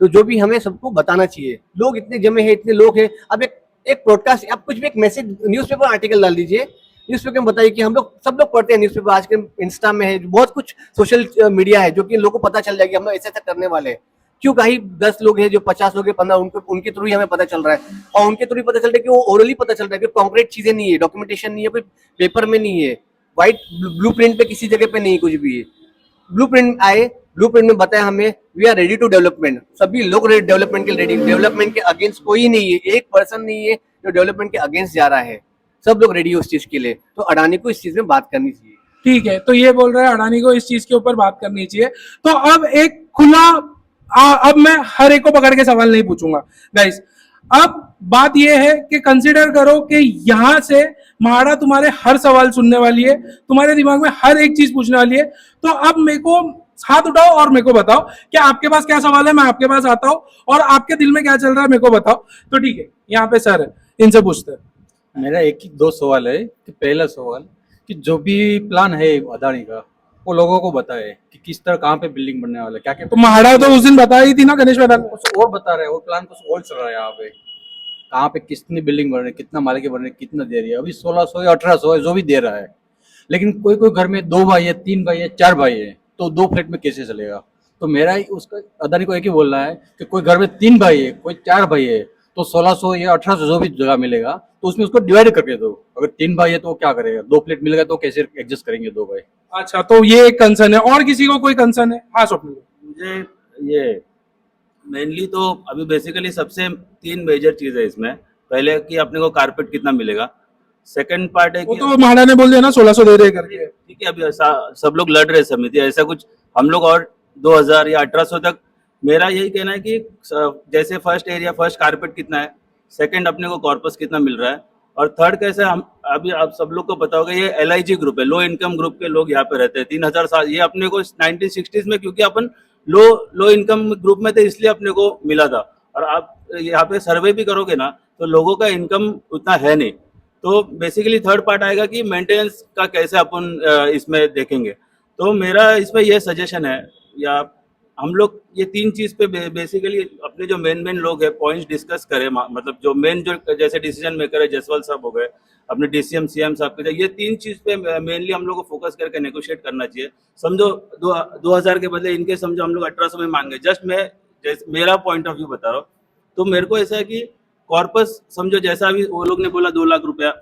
तो जो भी हमें सबको बताना चाहिए, लोग इतने जमे हैं, इतने लोग हैं। अब एक ब्रॉडकास्ट, आप कुछ भी एक मैसेज न्यूज़पेपर आर्टिकल डाल दीजिए, न्यूज़पेपर में बताइए कि हम लोग सब लोग पढ़ते हैं न्यूज़पेपर, आज के इंस्टा में है, बहुत कुछ सोशल मीडिया है, जो कि लोगों को पता चल जाएगा हम लोग ऐसा करने वाले हैं। क्यों कहीं 10 लोग हैं, जो 50 लोग हैं, 15, उनके थ्रू ही हमें पता चल रहा है, और उनके थ्रू ही पता चल रहा है कि वो ओरली पता चल रहा है कि कॉन्क्रीट चीजें नहीं है, डॉक्यूमेंटेशन नहीं है, कोई पेपर में नहीं है, व्हाइट ब्लूप्रिंट पे किसी जगह पे नहीं, कुछ भी है। ब्लूप्रिंट आए, ब्लूप्रिंट में बताया हमें we are ready to development, सभी लोग डेवलपमेंट के रेडी, डेवलपमेंट के अगेंस्ट कोई नहीं है, एक पर्सन नहीं है जो डेवलपमेंट के अगेंस्ट जा रहा है, सब लोग रेडी है उस चीज के लिए। तो अडानी को इस चीज में बात करनी चाहिए। ठीक है, तो ये बोल रहे हैं अडानी को इस चीज के ऊपर बात करनी चाहिए। तो अब एक खुला, अब मैं हर एक को पकड़ के सवाल नहीं पूछूंगा गाइस। अब बात यह है कि कंसीडर करो कि यहां से महाड़ा तुम्हारे हर सवाल सुनने वाली है, तुम्हारे दिमाग में हर एक चीज पूछने वाली है। तो अब मेरे को हाथ उठाओ और मेरे को बताओ कि आपके पास क्या सवाल है, मैं आपके पास आता हूं, और आपके दिल में क्या चल रहा है मेरे को बताओ। तो ठीक है, यहाँ पे सर है, इनसे पूछते हैं। मेरा एक ही 2 सवाल है। कि पहला सवाल कि जो भी प्लान है अदानी का, वो लोगों को बताए कि किस तरह कहाँ पे बिल्डिंग बनने वाला है, क्या क्या। तो महाड़ा तो उस दिन बताई थी ना गणेश मैदान में, कुछ और बता रहे हैं, और प्लान कुछ और चल रहा है यहाँ पे, कहाँ पे कितनी बिल्डिंग बन रही है, कितना मालिक बन रहे हैं, कितना दे रही है। अभी 1600 या 1800 है जो भी दे रहा है, लेकिन कोई कोई घर में 2 भाई है, 3 भाई है, 4 भाई है, तो 2 फ्लैट में कैसे चलेगा। तो मेरा उसका अदानी को एक ही बोलना है कि कोई घर में 3 भाई है, कोई 4 भाई है, तो 1600 या 1800 जो भी जगह मिलेगा तो उसमें उसको डिवाइड करके दो। अगर 3 भाई है तो वो क्या करेगा, 2 प्लेट मिलेगा तो कैसे एडजस्ट करेंगे 2 भाई। अच्छा, तो ये एक कंसर्न है। और किसी को कोई कंसर्न है? हाँ स्वप्निल। मुझे ये मेनली तो अभी बेसिकली सबसे 3 मेजर चीज़ है इसमें। पहले कि अपने को कारपेट कितना मिलेगा, सेकंड पार्ट है वो कि तो म्हाडा ने बोल दिया ना 1600 दे रहे करके। ठीक है, अभी ऐसा सब लोग लड़ रहे समिति, ऐसा कुछ हम लोग और 2000 या 1800 तक। मेरा यही कहना है कि जैसे फर्स्ट एरिया, फर्स्ट कारपेट कितना है, सेकंड अपने को कॉर्पस कितना मिल रहा है, और थर्ड कैसे हम अभी आप सब लोग को पता होगा ये LIG ग्रुप है, लो इनकम ग्रुप के लोग यहाँ पे रहते हैं। 3000 ये अपने को 1960s में, क्योंकि अपन लो इनकम ग्रुप में थे इसलिए अपने को मिला था। और आप यहाँ पे सर्वे भी करोगे ना तो लोगों का इनकम उतना है नहीं। तो बेसिकली थर्ड पार्ट आएगा कि मेंटेनेंस का कैसे अपन इसमें देखेंगे। तो मेरा इसमें यह सजेशन है, या हम लोग ये 3 चीज़ पे बेसिकली अपने जो मेन लोग हैं पॉइंट्स डिस्कस करें, मतलब जो मेन जो जैसे डिसीजन मेकर है, जसवाल साहब हो गए, अपने DCM CM साहब के, ये 3 चीज़ पे मेनली हम लोग को फोकस करके नेगोशिएट करना चाहिए। समझो 2000 के बदले इनके समझो हम लोग 1800 में मांगे, जस्ट मैं मेरा पॉइंट ऑफ व्यू बता रहा हूँ। तो मेरे को ऐसा है कि कॉर्पस समझो जैसा अभी वो लोग ने बोला 2 लाख रुपया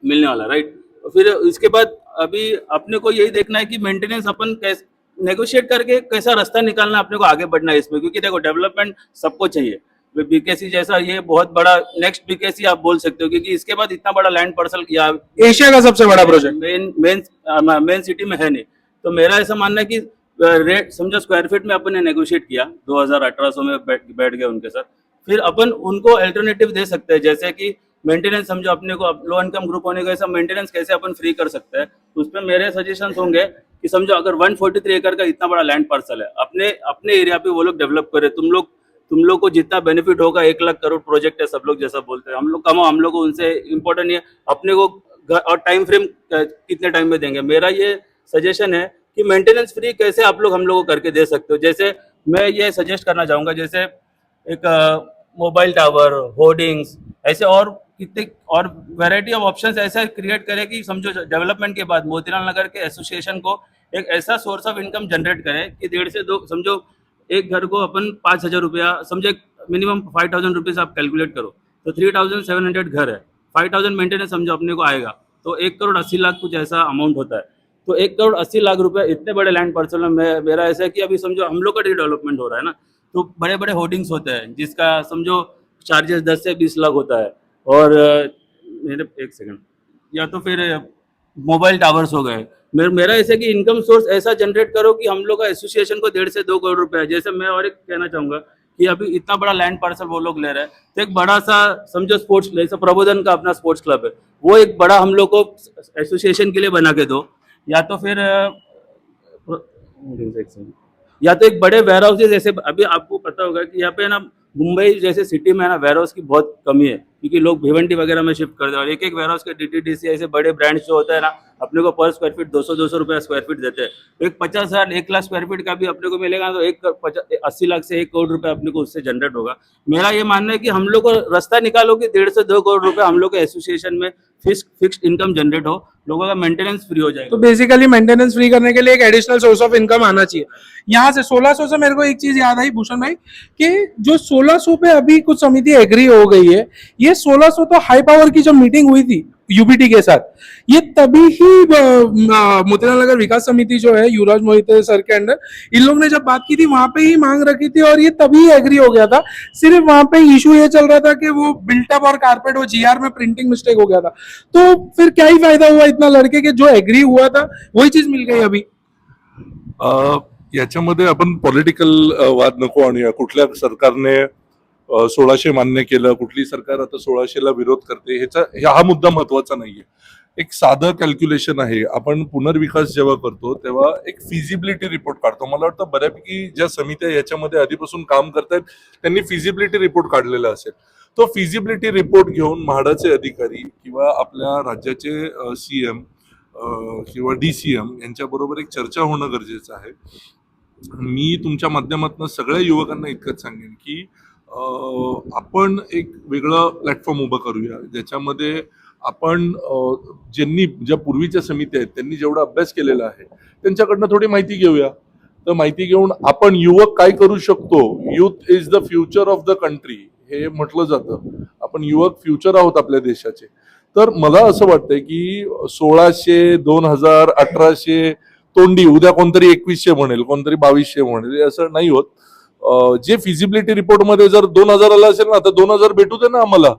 मिलने वाला, राइट। फिर इसके बाद अभी अपने को यही देखना है कि मेंटेनेंस अपन कैसे नेगोशिएट करके कैसा रास्ता निकालना, अपने को आगे बढ़ना है इसमें। क्योंकि देखो डेवलपमेंट सबको चाहिए, BKC जैसा ये बहुत बड़ा नेक्स्ट BKC आप बोल सकते हो, क्योंकि इसके बाद इतना बड़ा लैंड पार्सल किया, एशिया का सबसे बड़ा प्रोजेक्ट मेन सिटी में है नहीं। तो मेरा ऐसा मानना है कि रेट समझो स्क्वायर फीट में अपन ने नेगोशिएट किया, 2000-1800 में बैठ गए उनके साथ। फिर अपन उनको अल्टरनेटिव दे सकते हैं, जैसे कि मेंटेनेंस समझो अपने को लो इनकम ग्रुप होने का ऐसा मेंटेनेंस कैसे अपन फ्री कर सकते हैं। उस पर मेरे सजेशंस होंगे कि समझो अगर 143 एकड़ का इतना बड़ा लैंड पार्सल है, अपने एरिया पे वो लोग डेवलप करे। तुम लोग को जितना बेनिफिट होगा, 1 लाख करोड़ प्रोजेक्ट है, सब लोग जैसा बोलते हैं, हम लोग कमाओ, हम लोग को उनसे इम्पोर्टेंट है अपने को। और टाइम फ्रेम कितने टाइम में देंगे, मेरा ये सजेशन है कि मेंटेनेंस फ्री कैसे आप लोग हम लोग को करके दे सकते हो। जैसे मैं ये सजेस्ट करना चाहूँगा, जैसे एक मोबाइल टावर, होर्डिंग्स, ऐसे और कितने और वैरायटी ऑफ ऑप्शंस ऐसा क्रिएट करें कि समझो डेवलपमेंट के बाद मोतीलाल नगर के एसोसिएशन को एक ऐसा सोर्स ऑफ इनकम जनरेट करें कि 1.5 से 2 समझो एक घर को अपन 5000 रुपया समझो, मिनिमम 5000 रुपीज़ आप कैलकुलेट करो तो 3700 घर है, 5000 मेंटेनेंस समझो अपने को आएगा, तो 1 करोड़ 80 लाख कुछ ऐसा अमाउंट होता है। तो 1 करोड़ 80 लाख रुपया इतने बड़े लैंड पार्सल में मेरा ऐसा है कि अभी समझो हम लोग का डेवलपमेंट हो रहा है ना, तो बड़े बड़े होर्डिंग्स होते हैं जिसका समझो चार्जेस 10 से 20 लाख होता है। और मेरे एक सेकंड, या तो फिर मोबाइल टावर्स हो गए। मेरा ऐसा कि इनकम सोर्स ऐसा जनरेट करो कि हम लोग का एसोसिएशन को 1.5 से 2 करोड़ रुपया। जैसे मैं और एक कहना चाहूँगा कि अभी इतना बड़ा लैंड पार्सल वो लोग ले रहे हैं, तो एक बड़ा सा समझो स्पोर्ट्स, जैसे प्रबोधन का अपना स्पोर्ट्स क्लब है, वो एक बड़ा हम लोग को एसोसिएशन के लिए बना के दो। या तो फिर या तो एक बड़े वेयर हाउस, जैसे अभी आपको पता होगा कि यहाँ पे ना मुंबई जैसे सिटी में ना वेयर हाउस की बहुत कमी है, क्योंकि लोग भिवंडी वगैरह में शिफ्ट कर दे, और एक वेयर हाउस के DTDC ऐसे बड़े ब्रांड्स जो होता है ना, अपने को पर स्क्वायर फीट 200 रुपया स्क्वायर फीट देते हैं। तो एक 50,000 1 लाख स्क्वायर फीट का भी अपने को मिलेगा, तो 80 लाख से 1 करोड़ रुपया अपने को उससे जनरेट होगा। मेरा ये मानना है कि हम लोग को रास्ता निकालो कि 1.5 से 2 करोड़ रुपया हम लोग के एसोसिएशन में फिक्स्ड इनकम जनरेट हो, लोगों का मेंटेनेंस फ्री हो जाएगा। तो बेसिकली मेंटेनेंस फ्री करने के लिए एक एडिशनल सोर्स ऑफ इनकम आना चाहिए। यहाँ से 1600 से मेरे को एक चीज याद आई भूषण भाई, कि जो 1600 पे अभी कुछ समिति एग्री हो गई है, ये 1600 तो हाई पावर की जो मीटिंग हुई थी UBT के साथ, ये तभी ही मोतीलाल नगर विकास समिति जो है युवराज मोहिते सर के अंडर, इन लोग ने जब बात की थी वहां पे ही मांग रखी थी, और ये तभी एग्री हो गया था। सिर्फ वहां पे इशू ये चल रहा था कि वो बिल्टअप और कारपेट, वो GR में प्रिंटिंग मिस्टेक हो गया था। तो फिर क्या ही फायदा हुआ इतना लड़के के, जो एग्री हुआ था वही चीज मिल गई अभी। याच्यामध्ये आपण पॉलिटिकल वाद नको आणूया. कुठल्या सरकारने 1600 मान्य केलं, कुठली सरकार आता 1600ला विरोध करते, हा मुद्दा महत्वाचा नाहीये. एक साधं कॅल्क्युलेशन आहे. आपण पुनर्विकास जेव्हा करतो तेव्हा एक फिजिबिलिटी रिपोर्ट काढतो. मला वाटतं बऱ्यापैकी ज्या समित्या याच्यामध्ये आधीपासून काम करतायत त्यांनी फिजिबिलिटी रिपोर्ट काढलेला असेल. तो फिजिबिलिटी रिपोर्ट घेऊन म्हाडाचे अधिकारी किंवा आपल्या राज्याचे CM किंवा DCM यांच्याबरोबर एक चर्चा होणं गरजेचं आहे. मी तुमच्या माध्यमातून सगळ्या युवकांना इतकंच सांगेन की आपण एक वेगळं प्लॅटफॉर्म उभं करूया, ज्याच्यामध्ये आपण ज्या पूर्वीच्या समित्या आहेत त्यांनी जेवढा अभ्यास केलेला आहे त्यांच्याकडनं थोडी माहिती घेऊया. तर माहिती घेऊन आपण युवक काय करू शकतो, youth is the future of the country, हे म्हटलं जातं. आपण युवक फ्युचर आहोत आपल्या देशाचे. तर मला असं वाटतंय की 1600, 2000, 1800 तोंडी, उद्या कोणतरी 2100 म्हणेल, कोणतरी 2200 म्हणेल, असं नाही होत. जे फिजिबिलिटी रिपोर्ट मध्ये जर 2000 आला असेल ना, तर 2000 भेटू दे ना आम्हाला,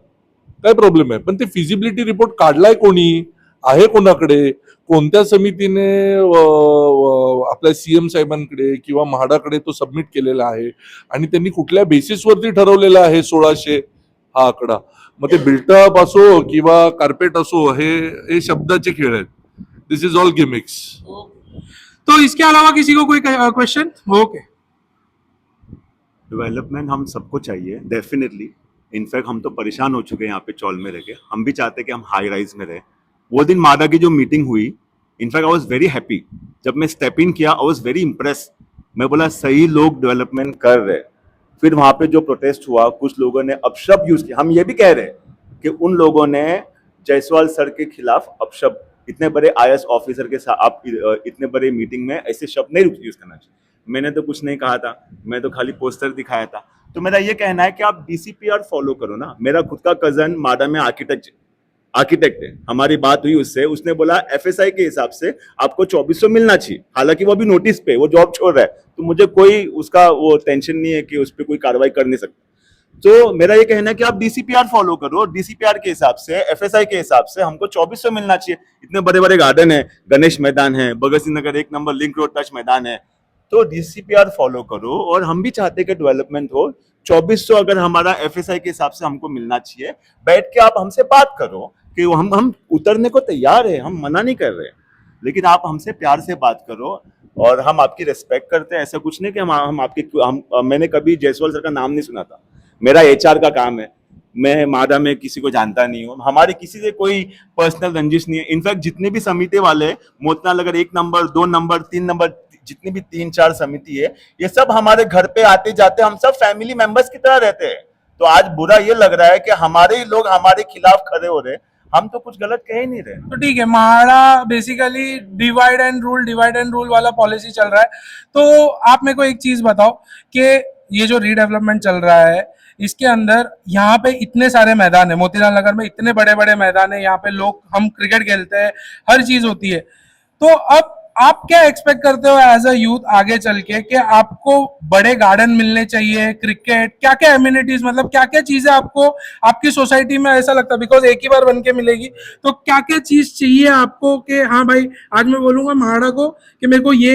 काय प्रॉब्लेम आहे. पण ते फिजिबिलिटी रिपोर्ट काढलाय कोणी, आहे कोणाकडे, कोणत्या समितीने आपल्या सीएम साहेबांकडे किंवा म्हाडाकडे तो सबमिट केलेला आहे आणि त्यांनी कुठल्या बेसिसवरती ठरवलेला आहे 1600 हा आकडा. मग ते बिल्टअप असो किंवा कार्पेट असो, हे शब्दाचे खेळ आहेत. This is all gimmicks. तो इसके अलावा किसी को कोई क्वेश्चन? ओके. डेवलपमेंट हम सबको चाहिए डेफिनेटली. इनफैक्ट हम तो परेशान हो चुके हैं यहाँ पे चौल में रह के. हम भी चाहते हैं कि हम हाई राइज में रहे. वो दिन माडा की जो मीटिंग हुई, in fact I was very happy. जब मैं स्टेप इन किया आई वॉज वेरी इम्प्रेस. मैं बोला सही लोग डेवलपमेंट कर रहे. फिर वहां पे जो प्रोटेस्ट हुआ, कुछ लोगों ने अपशब्द यूज किया. हम ये भी कह रहे हैं कि उन लोगों ने जायसवाल सर के खिलाफ अपशब्द, इतने बड़े आईएएस ऑफिसर के साथ आप इतने बड़े मीटिंग में ऐसे शब्द नहीं यूज करना चाहिए. मैंने तो कुछ नहीं कहा था, मैं तो खाली पोस्टर दिखाया था. तो मेरा ये कहना है कि आप डीसीपीआर फॉलो करो ना. मेरा खुद का कजन माडा में आर्किटेक्ट है. हमारी बात हुई उससे, उसने बोला एफएसआई के हिसाब से आपको 2400 मिलना चाहिए. हालांकि वो अभी नोटिस पे, वो जॉब छोड़ रहा है, तो मुझे कोई उसका वो टेंशन नहीं है कि उस पर कोई कार्रवाई कर नहीं सकते. तो मेरा ये कहना है कि आप डीसीपीआर फॉलो करो. डीसीपीआर के हिसाब से, एफएसआई के हिसाब से हमको 2400 मिलना चाहिए. इतने बड़े बड़े गार्डन है, गणेश मैदान है, Bhagat Singh Nagar 1 number link road touch मैदान है. तो डीसीपीआर फॉलो करो. और हम भी चाहते हैं कि डेवलपमेंट हो. 2400 अगर हमारा एफएसआई के हिसाब से हमको मिलना चाहिए. बैठ के आप हमसे बात करो कि हम उतरने को तैयार है, हम मना नहीं कर रहे, लेकिन आप हमसे प्यार से बात करो. और हम आपकी रिस्पेक्ट करते हैं. ऐसा कुछ नहीं कि हम आपके मैंने कभी जायसवाल सर का नाम नहीं सुना था. मेरा एचआर का काम है. मैं माडा में किसी को जानता नहीं हूँ. हमारे किसी से कोई पर्सनल रंजिश नहीं है. इनफैक्ट जितने भी समिति वाले, मोतना नगर 1 नंबर 2 नंबर 3 नंबर, जितनी भी 3-4 समिति है, ये सब हमारे घर पे आते जाते, हम सब फैमिली मेंबर्स की तरह रहते हैं. तो आज बुरा ये लग रहा है कि हमारे ही लोग हमारे खिलाफ खड़े हो रहे. हम तो कुछ गलत कह ही नहीं रहे. तो ठीक है, MHADA basically divide and rule वाला पॉलिसी चल रहा है. तो आप मेरे को एक चीज बताओ कि ये जो रीडेवलपमेंट चल रहा है, इसके अंदर यहाँ पे इतने सारे मैदान है, मोतीलाल नगर में इतने बड़े बड़े मैदान है, यहाँ पे लोग, हम क्रिकेट खेलते हैं, हर चीज होती है. तो अब आप क्या एक्सपेक्ट करते हो एज अ यूथ आगे चल के कि आपको बड़े गार्डन मिलने चाहिए, क्रिकेट, क्या क्या एम्यूनिटीज, मतलब क्या क्या चीजें आपको आपकी सोसाइटी में ऐसा लगता है, बिकॉज एक ही बार बन के मिलेगी, तो क्या क्या चीज चाहिए आपको कि हाँ भाई आज मैं बोलूंगा म्हाडा को कि मेरे को ये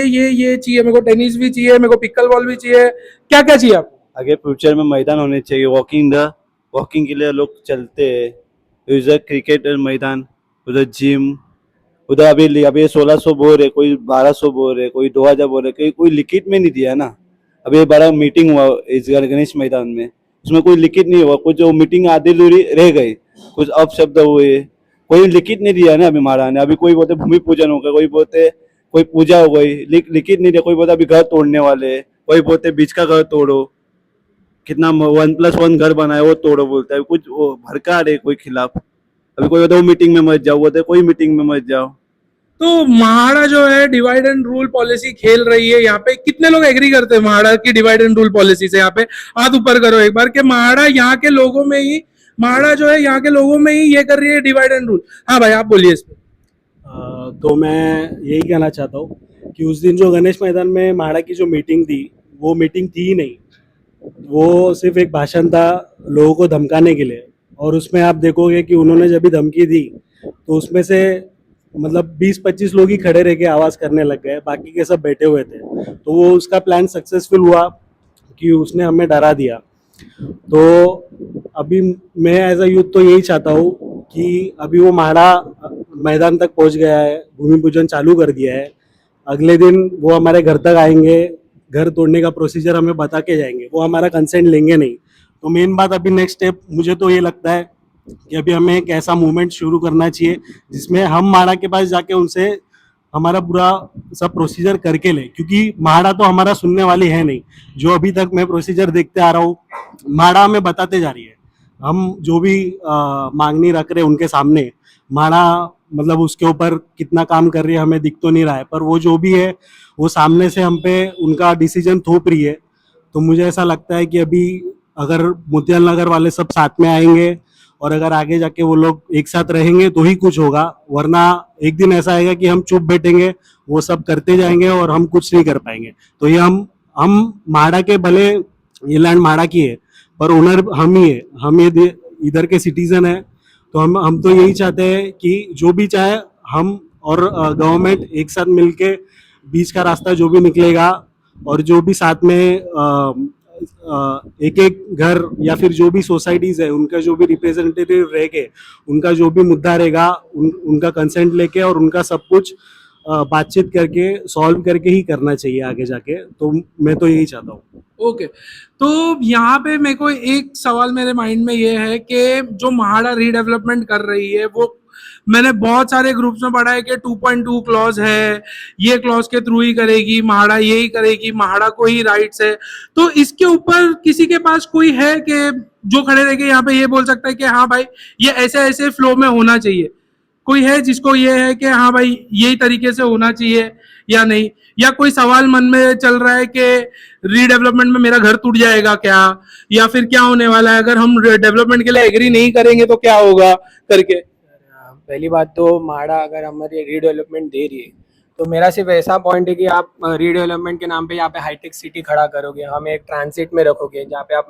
चाहिए, मेरे को टेनिस भी चाहिए, मेरे को पिकल बॉल भी चाहिए, क्या क्या चाहिए आपको? आगे फ्यूचर में मैदान होने चाहिए. वॉकिंग के लिए लोग चलते हैं. उधर क्रिकेट मैदान, उधर जिम, उधर अभी 1600 बोर है, कोई 1200 बोर है, कोई 2000 बोर है. कोई लिखित में नहीं दिया ना. अभी बड़ा मीटिंग हुआ इस गणेश मैदान में, उसमें कोई लिखित नहीं हुआ. कुछ जो मीटिंग आधी अधूरी रह गई, कुछ अपशब्द हुए, कोई लिखित नहीं दिया ना अभी म्हाडा ने. अभी कोई बोलते भूमि पूजन हो गया, कोई बोलते कोई पूजा हो गई, लिखित नहीं दिया. कोई बोलता अभी घर तोड़ने वाले, कोई बोलते बीच का घर तोड़ो, कितना 1+1 घर बनाया वो तोड़ो बोलता है. कुछ वो भड़का रहे कोई खिलाफ. अभी कोई बोलता वो मीटिंग में मत जाओ, बोलते कोई मीटिंग में मत जाओ. तो म्हाडा जो है डिवाइड एंड रूल पॉलिसी खेल रही है. यहाँ पे कितने लोग एग्री करते हैं म्हाडा की डिवाइड एंड रूल पॉलिसी से? यहाँ पे हाथ ऊपर करो एक बार कि म्हाडा यहाँ के लोगों में ही, म्हाडा जो है यहाँ के लोगों में ही ये कर रही है डिवाइड एंड रूल. हाँ भाई, आप बोलिए इस पे. तो मैं यही कहना चाहता हूँ कि उस दिन जो गणेश मैदान में म्हाडा की जो मीटिंग थी, वो मीटिंग थी ही नहीं. वो सिर्फ एक भाषण था लोगों को धमकाने के लिए. और उसमें आप देखोगे कि उन्होंने जब भी धमकी दी तो उसमें से मतलब 20-25 लोग ही खड़े रह के आवाज़ करने लग गए, बाकी के सब बैठे हुए थे. तो वो उसका प्लान सक्सेसफुल हुआ कि उसने हमें डरा दिया. तो अभी मैं एज अ यूथ तो यही चाहता हूँ कि अभी वो म्हाडा मैदान तक पहुँच गया है, भूमि पूजन चालू कर दिया है. अगले दिन वो हमारे घर तक आएंगे, घर तोड़ने का प्रोसीजर हमें बता के जाएंगे. वो हमारा कंसेंट लेंगे नहीं. तो मेन बात अभी नेक्स्ट स्टेप मुझे तो ये लगता है कि अभी हमें एक ऐसा मूवमेंट शुरू करना चाहिए जिसमें हम म्हाडा के पास जाके उनसे हमारा पूरा सब प्रोसीजर करके ले. क्योंकि म्हाडा तो हमारा सुनने वाली है नहीं. जो अभी तक मैं प्रोसीजर देखते आ रहा हूँ, म्हाडा हमें बताते जा रही है. हम जो भी मांगनी रख रहे हैं उनके सामने, म्हाडा मतलब उसके ऊपर कितना काम कर रही है हमें दिख तो नहीं रहा है, पर वो जो भी है वो सामने से हम पे उनका डिसीजन थोप रही है. तो मुझे ऐसा लगता है कि अभी अगर मोतिलाल नगर वाले सब साथ में आएंगे और अगर आगे जाके वो लोग एक साथ रहेंगे तो ही कुछ होगा, वरना एक दिन ऐसा आएगा कि हम चुप बैठेंगे, वो सब करते जाएंगे और हम कुछ नहीं कर पाएंगे। तो ये हम माड़ा के, भले ये लैंड माड़ा की है पर ओनर हम ही है, हम ये इधर के सिटीजन है। तो हम तो यही चाहते हैं कि जो भी चाहे हम और गवर्नमेंट एक साथ मिलके बीच का रास्ता जो भी निकलेगा, और जो भी साथ में एक एक घर या फिर जो भी सोसाइटीज है उनका जो भी रिप्रेजेंटेटिव रहेंगे, उनका जो भी मुद्दा रहेगा उनका कंसेंट लेके और उनका सब कुछ बातचीत करके सॉल्व करके ही करना चाहिए आगे जाके। तो मैं तो यही चाहता हूँ। ओके, तो यहाँ पे मेरे को एक सवाल मेरे माइंड में ये है कि जो म्हाडा रीडेवलपमेंट कर रही है, वो मैंने बहुत सारे ग्रुप्स में पढ़ा है कि 2.2 क्लॉज है, ये क्लॉज के थ्रू ही करेगी म्हाडा, यही करेगी, म्हाडा को ही राइट्स है। तो इसके ऊपर किसी के पास कोई है कि जो खड़े रह के यहाँ पे ये बोल सकता है कि हाँ भाई ये ऐसे ऐसे फ्लो में होना चाहिए? कोई है जिसको ये है कि हाँ भाई यही तरीके से होना चाहिए या नहीं? या कोई सवाल मन में चल रहा है कि रीडेवलपमेंट में मेरा घर टूट जाएगा क्या, या फिर क्या होने वाला है अगर हम डेवलपमेंट के लिए एग्री नहीं करेंगे तो क्या होगा करके? पहली बात तो म्हाडा अगर हमारी रीडेवलपमेंट दे रही है तो मेरा सिर्फ ऐसा पॉइंट है कि आप रीडेवलपमेंट के नाम पे यहाँ पे हाईटेक सिटी खड़ा करोगे, हमें एक ट्रांजिट में रखोगे जहाँ पे आप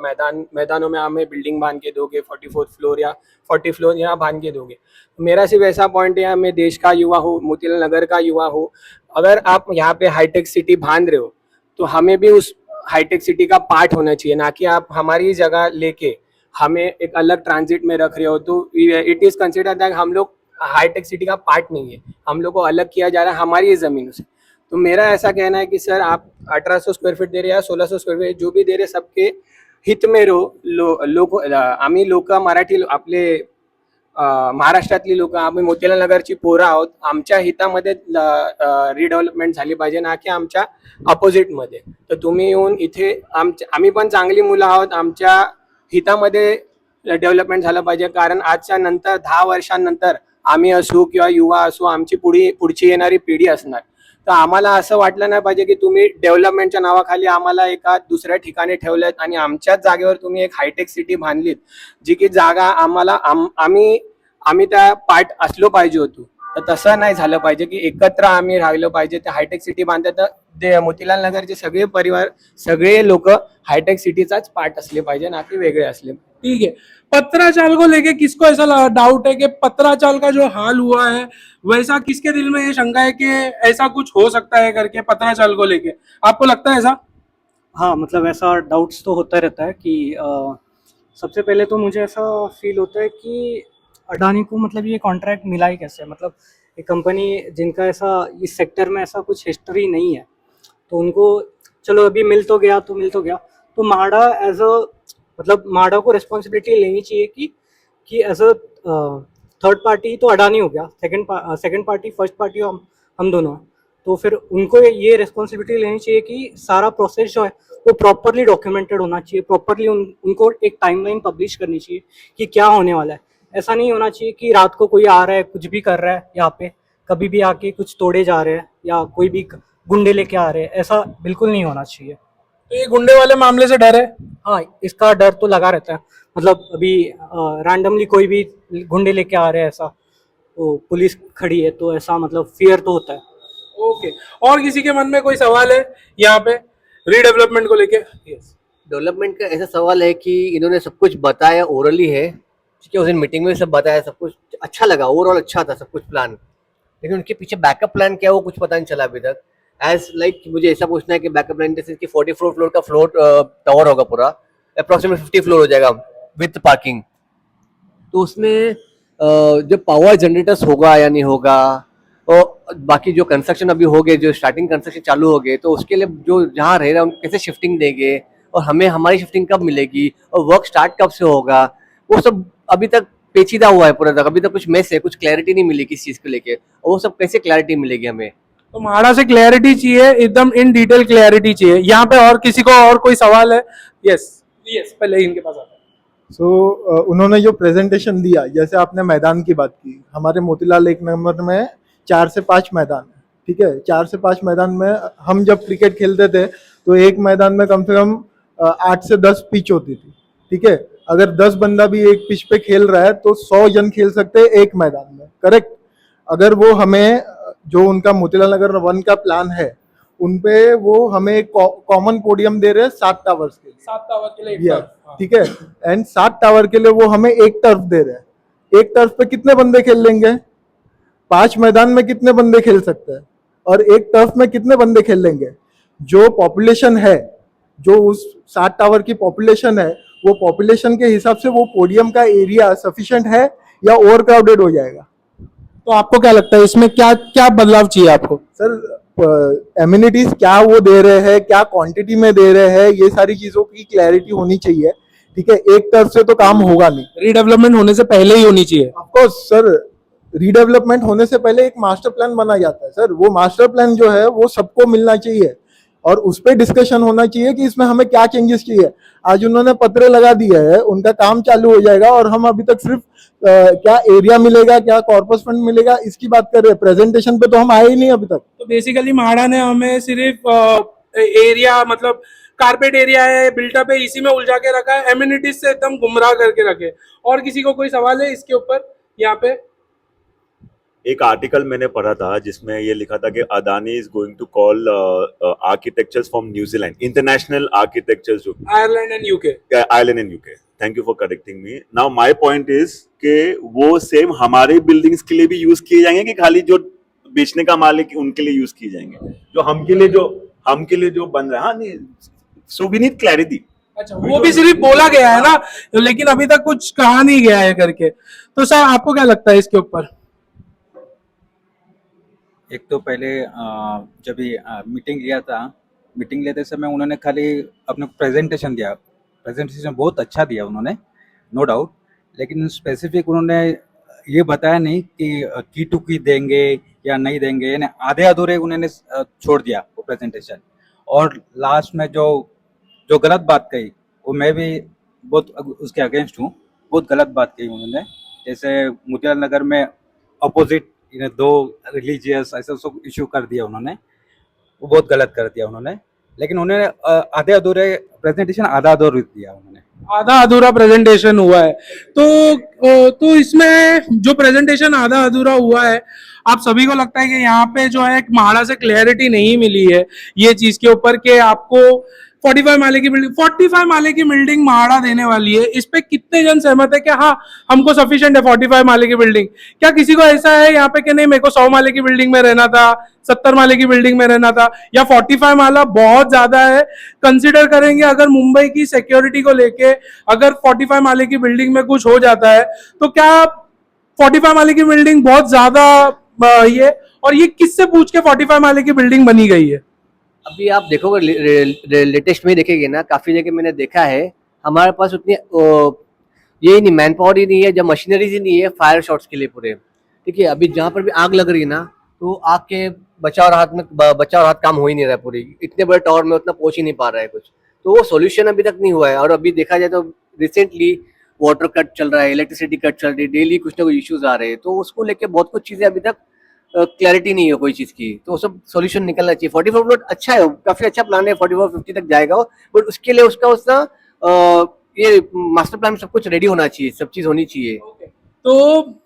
मैदानों में हमें बिल्डिंग बांध के दोगे, 44 फ्लोर या 40 फ्लोर यहाँ बांध के दोगे। मेरा सिर्फ ऐसा पॉइंट है, मैं देश का युवा हूँ, मोतीलाल नगर का युवा हूँ, अगर आप यहाँ पे हाईटेक सिटी बांध रहे हो तो हमें भी उस हाईटेक सिटी का पार्ट होना चाहिए, ना कि आप हमारी जगह लेके हमें एक अलग ट्रांजिट में रख रहे हो। तो इट इज़ कंसिडर दैट हम लोग हाईटेक सिटी का पार्ट नहीं है, हम लोग को अलग किया जा रहा है हमारी ज़मीनों से। तो मेरा ऐसा कहना है कि सर आप 1800 स्क्वायर फीट दे रहे या 1600 स्क्वेअर फीट जो भी दे रहे, सबके हित में लोक आम्ही लोक मराठी आपले महाराष्ट्रातली लोक आम्ही मोतीलाल नगरची पोरं आहोत, आमच्या हितामध्ये रिडेव्हलपमेंट झाली पाहिजे, ना की आमच्या अपोजिटमध्ये। तर तुम्ही येऊन इथे आम्ही पण चांगली मुलं आहोत, आमच्या हितामध्ये डेव्हलपमेंट झालं पाहिजे, कारण आजच्या नंतर 10 वर्षांनंतर आम्ही असू किंवा युवा असू, आमची पुढची येणारी पिढी असणार। तर आम्हाला असं वाटलं नाही पाहिजे की तुम्ही डेव्हलपमेंटच्या नावाखाली आम्हाला एका दुसऱ्या ठिकाणी ठेवलेत आणि आमच्याच जागेवर तुम्ही एक हायटेक सिटी बांधलीत, जी की जागा आम्हाला आम्ही त्या पार्ट असलो पाहिजे होतो। तर तसं नाही झालं पाहिजे की एकत्र आम्ही राहिलो पाहिजे। ते हायटेक सिटी बांधतात तर मोतीलाल नगरचे सगळे परिवार, सगळे लोक हायटेक सिटीचाच पार्ट असले पाहिजे, ना की वेगळे असले। ठीक है, पत्राचाल को लेके किसको ऐसा डाउट है कि पत्राचाल का जो हाल हुआ है वैसा किसके दिल में ये शंका है कि ऐसा कुछ हो सकता है करके पत्राचाल को लेके? आपको लगता है ऐसा? हाँ, मतलब ऐसा डाउट्स तो होता रहता है कि सबसे पहले तो मुझे ऐसा फील होता है कि अडानी को मतलब ये कॉन्ट्रैक्ट मिला ही कैसे, मतलब एक कंपनी जिनका ऐसा इस सेक्टर में ऐसा कुछ हिस्ट्री नहीं है, तो उनको चलो अभी मिल तो गया। तो म्हाडा एज अ मतलब म्हाडा को रिस्पॉन्सिबिलिटी लेनी चाहिए कि एज अ थर्ड पार्टी तो अडानी हो गया, सेकंड पार्टी फर्स्ट पार्टी हम दोनों हैं, तो फिर उनको ये रिस्पॉन्सिबिलिटी लेनी चाहिए कि सारा प्रोसेस जो है वो प्रॉपरली डॉक्यूमेंटेड होना चाहिए, प्रॉपरली उनको एक टाइमलाइन पब्लिश करनी चाहिए कि क्या होने वाला है। ऐसा नहीं होना चाहिए कि रात को कोई आ रहा है कुछ भी कर रहा है, यहाँ पे कभी भी आके कुछ तोड़े जा रहे हैं या कोई भी गुंडे लेके आ रहे हैं, ऐसा बिल्कुल नहीं होना चाहिए। तो ये गुंडे वाले मामले से डर है? हाँ, इसका डर तो लगा रहता है, मतलब अभी रैंडमली कोई भी गुंडे लेके आ रहे हैं ऐसा, तो पुलिस खड़ी है तो ऐसा मतलब फियर तो होता है। ओके, और किसी के मन में कोई सवाल है यहाँ पे रीडेवलपमेंट को लेके? डेवलपमेंट का ऐसा सवाल है कि इन्होंने सब कुछ बताया, ओरली है, ठीक है, उस दिन मीटिंग में सब बताया, सब कुछ अच्छा लगा, ओवरऑल अच्छा था सब कुछ प्लान, लेकिन उनके पीछे बैकअप प्लान क्या वो कुछ पता नहीं चला अभी तक। मुझे ऐसा पूछना है कि बैकअप प्लान जैसे कि 44 फ्लोर का फ्लोर टावर होगा पूरा, अप्रॉक्सीमेट 50 फ्लोर हो जाएगा विथ पार्किंग, तो उसमें जो पावर जनरेटर्स होगा या नहीं होगा, और बाकी जो कंस्ट्रक्शन अभी हो गए, जो स्टार्टिंग कंस्ट्रक्शन चालू हो गए, तो उसके लिए जो जहाँ रह रहे हैं उनको कैसे शिफ्टिंग देंगे और हमें हमारी शिफ्टिंग कब मिलेगी और वर्क स्टार्ट कब से होगा, वो सब अभी तक पेचीदा हुआ है पूरा तक, अभी तक कुछ मेस है, कुछ क्लैरिटी नहीं मिली किस चीज़ को लेके, और वो सब कैसे क्लैरिटी मिलेगी हमें। तो म्हाडा से क्लैरिटी चाहिए, एकदम इन डिटेल क्लैरिटी चाहिए। यहाँ पे और किसी को और कोई सवाल है? यस पहले इनके पास आता है। सो उन्होंने जो प्रेजेंटेशन दिया, जैसे आपने मैदान की बात की, हमारे मोतीलाल एक नंबर में 4 से 5 मैदान है, ठीक है। 4 से 5 मैदान में हम जब क्रिकेट खेलते थे तो एक मैदान में कम से कम 8 से 10 पिच होती थी, ठीक है, अगर 10 बंदा भी एक पिच पे खेल रहा है तो 100 जन खेल सकते हैं एक मैदान में, करेक्ट। अगर वो हमें जो उनका मोतीलाल नगर 1 का प्लान है उनपे वो हमें एक कॉमन पोडियम दे रहे हैं 7 टावर्स के लिए, 7 टावर के लिए एक Yeah, तरफ, हाँ। ठीक है, एंड 7 टावर के लिए वो हमें एक टर्फ दे रहे हैं। एक टर्फ पे कितने बंदे खेल लेंगे? 5 मैदान में कितने बंदे खेल सकते हैं? और एक टर्फ में कितने बंदे खेल लेंगे? जो पॉपुलेशन है, जो उस 7 टावर की पॉपुलेशन है, वो पॉपुलेशन के हिसाब से वो पोडियम का एरिया सफिशिएंट है या ओवर क्राउडेड हो जाएगा? तो आपको क्या लगता है इसमें क्या क्या बदलाव चाहिए आपको? सर, एमिनिटीज क्या वो दे रहे हैं, क्या क्वांटिटी में दे रहे हैं, ये सारी चीजों की क्लैरिटी होनी चाहिए, ठीक है। एक तरफ से तो काम होगा नहीं, रीडेवलपमेंट होने से पहले ही होनी चाहिए। ऑफकोर्स सर, रीडेवलपमेंट होने से पहले एक मास्टर प्लान बना जाता है सर। वो मास्टर प्लान जो है वो सबको मिलना चाहिए और उस पर डिस्कशन होना चाहिए कि इसमें हमें क्या चेंजेस चाहिए। आज उन्होंने पत्र लगा दिया है, उनका काम चालू हो जाएगा और हम अभी तक सिर्फ क्या एरिया मिलेगा, क्या कॉर्पस फंड मिलेगा, इसकी बात कर रहे हैं। प्रेजेंटेशन पे तो हम आए ही नहीं अभी तक। तो बेसिकली म्हाडा ने हमें सिर्फ एरिया, मतलब कारपेट एरिया है, बिल्टअप है, इसी में उलझा के रखा है, एम्यूनिटीज से एकदम गुमराह करके रखे। और किसी को कोई सवाल है इसके ऊपर? यहाँ पे एक आर्टिकल मैंने पढ़ा था जिसमें ये लिखा था कि Adani is going to call architectures from New Zealand international architectures, Ireland and UK. Ireland and UK. Thank you for correcting me. Now my point is कि वो सेम हमारे बिल्डिंग्स के लिए भी यूज किए जाएंगे कि खाली जो बेचने का माल है कि उनके लिए यूज किए जाएंगे, जो हम के लिए जो बन रहा है? हाँ, नहीं, सो वी नीड क्लैरिटी। अच्छा, वो भी सिर्फ बोला गया है ना, लेकिन अभी तक कुछ कहा नहीं गया है करके। तो सर आपको क्या लगता है इसके ऊपर? एक तो पहले जब ये मीटिंग लेते समय उन्होंने खाली अपने प्रेजेंटेशन दिया। प्रेजेंटेशन बहुत अच्छा दिया उन्होंने, नो डाउट, लेकिन स्पेसिफिक उन्होंने ये बताया नहीं कि की टू की देंगे या नहीं देंगे, यानी आधे अधूरे उन्होंने छोड़ दिया वो प्रेजेंटेशन। और लास्ट में जो गलत बात कही, वो मैं भी बहुत उसके अगेंस्ट हूँ। बहुत गलत बात कही उन्होंने, जैसे मोतीलाल नगर में अपोजिट दो रिलीजियस ऐसा सब इशू कर दिया उन्होंने, वो बहुत गलत कर दिया उन्होंने। लेकिन उन्होंने आधे अधूरे प्रेजेंटेशन आधा अधूरा दिया उन्होंने, आधा अधूरा प्रेजेंटेशन हुआ है। तो इसमें जो प्रेजेंटेशन आधा अधूरा हुआ है, आप सभी को लगता है कि यहाँ पे जो है म्हाडा से क्लैरिटी नहीं मिली है ये चीज के ऊपर कि आपको 45 माले की बिल्डिंग म्हाडा देने वाली है? इस पे कितने जन सहमत है कि हाँ हमको सफिशिएंट है 45 माले की बिल्डिंग? क्या किसी को ऐसा है यहाँ पे कि नहीं मेरे को 100 माले की बिल्डिंग में रहना था, 70 माले की बिल्डिंग में रहना था, या 45 माला बहुत ज्यादा है? कंसिडर करेंगे अगर मुंबई की सिक्योरिटी को लेके अगर 45 माले की बिल्डिंग में कुछ हो जाता है तो क्या 45 माले की बिल्डिंग बहुत ज्यादा ये, और ये किससे पूछ के 45 माले की बिल्डिंग बनी गई है? अभी आप देखोगे लेटेस्ट में देखेंगे ना, काफी जगह मैंने देखा है हमारे पास उतनी ये नहीं, मैन पावर ही नहीं है, जब मशीनरीज ही नहीं है फायर शॉट्स के लिए पूरे, ठीक है। अभी जहाँ पर भी आग लग रही है ना, तो आग के बचाव राहत काम हो ही नहीं रहा है पूरी। इतने बड़े टावर में उतना पहुंच ही नहीं पा रहा है कुछ, तो वो सोल्यूशन अभी तक नहीं हुआ है। और अभी देखा जाए तो रिसेंटली वाटर कट चल रहा है, इलेक्ट्रिसिटी कट चल रही है, डेली कुछ ना कुछ इश्यूज आ रहे हैं, तो उसको लेके बहुत कुछ चीजें अभी तक क्लैरिटी नहीं है कोई चीज की, तो सब सॉल्यूशन निकलना चाहिए। 44 फ्लोर अच्छा है, काफी अच्छा प्लान है, 44-50 तक जाएगा वो, बट उसके लिए उसका ये मास्टर प्लान सब कुछ रेडी होना चाहिए, सब चीज होनी चाहिए। तो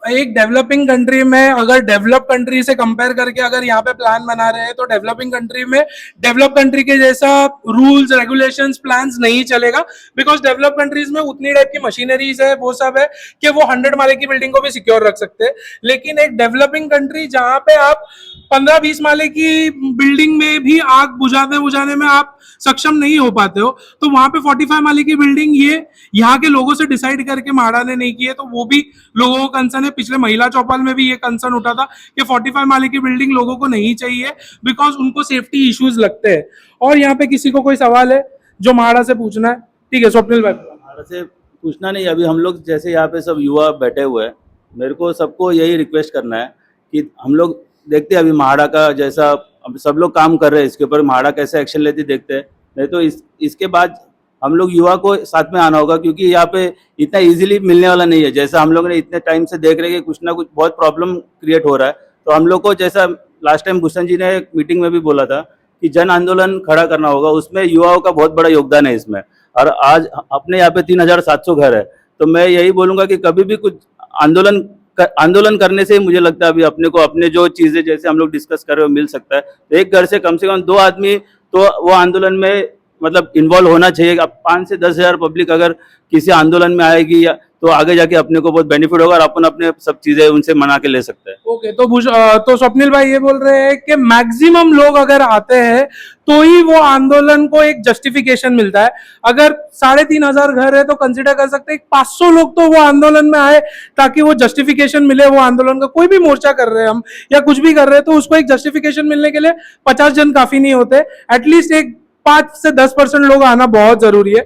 एक डेवलपिंग कंट्री में अगर डेवलप कंट्री से कंपेयर करके अगर यहाँ पे प्लान बना रहे हैं तो डेवलपिंग कंट्री में डेवलप कंट्री के जैसा रूल्स रेगुलेशंस प्लान्स नहीं चलेगा, बिकॉज डेवलप कंट्रीज में उतनी टाइप की मशीनरीज है, वो सब है कि वो 100 माले की बिल्डिंग को भी सिक्योर रख सकते हैं। लेकिन एक डेवलपिंग कंट्री जहाँ पे आप 15-20 माले की बिल्डिंग में भी आग बुझाने में आप सक्षम नहीं हो पाते हो, तो वहां पे 45 माले की बिल्डिंग ये यहाँ के लोगों से डिसाइड करके म्हाडा ने नहीं की है, तो वो भी लोगों को कंसर्न है। पिछले महिला चौपाल में भी ये कंसर्न उठा था कि 45 माले की बिल्डिंग लोगों को नहीं चाहिए बिकॉज उनको सेफ्टी इश्यूज लगते हैं। और यहाँ पे किसी को कोई सवाल है जो म्हाडा से पूछना है? ठीक है, स्वप्निल भाई। म्हाडा से पूछना नहीं, अभी हम लोग जैसे यहाँ पे सब युवा बैठे हुए हैं, मेरे को सबको यही रिक्वेस्ट करना है कि हम लोग देखते हैं अभी म्हाडा का जैसा अब सब लोग काम कर रहे हैं इसके ऊपर, म्हाडा कैसे एक्शन लेती देखते हैं। नहीं तो इसके बाद हम लोग युवा को साथ में आना होगा, क्योंकि यहाँ पे इतना इजीली मिलने वाला नहीं है। जैसा हम लोग ने इतने टाइम से देख रहे हैं कि कुछ ना कुछ बहुत प्रॉब्लम क्रिएट हो रहा है, तो हम लोग को जैसा लास्ट टाइम भूषण जी ने एक मीटिंग में भी बोला था कि जन आंदोलन खड़ा करना होगा, उसमें युवाओं का बहुत बड़ा योगदान है इसमें। और आज अपने यहाँ पे 3700 घर है। तो मैं यही बोलूँगा कि कभी भी कुछ आंदोलन करने से ही मुझे लगता है अभी अपने को अपने जो चीज़ें जैसे हम लोग डिस्कस कर रहे हो मिल सकता है। तो एक घर से कम 2 आदमी तो वो आंदोलन में मतलब इन्वॉल्व होना चाहिए। अब 5 से 10 हज़ार पब्लिक अगर किसी आंदोलन में आएगी या तो आगे जाके अपने को बहुत बेनिफिट होगा और अपन अपने सब चीजें उनसे मना के ले सकते हैं। ओके, तो स्वप्निल भाई ये बोल रहे हैं कि मैक्सिमम लोग अगर आते हैं तो ही वो आंदोलन को एक जस्टिफिकेशन मिलता है। अगर 3,500 घर है तो कंसिडर कर सकते हैं 500 लोग तो वो आंदोलन में आए ताकि वो जस्टिफिकेशन मिले वो आंदोलन का। कोई भी मोर्चा कर रहे हैं हम या कुछ भी कर रहे हैं तो उसको एक जस्टिफिकेशन मिलने के लिए 50 जन काफी नहीं होते, एटलीस्ट एक 5 से 10% लोग आना बहुत जरूरी है।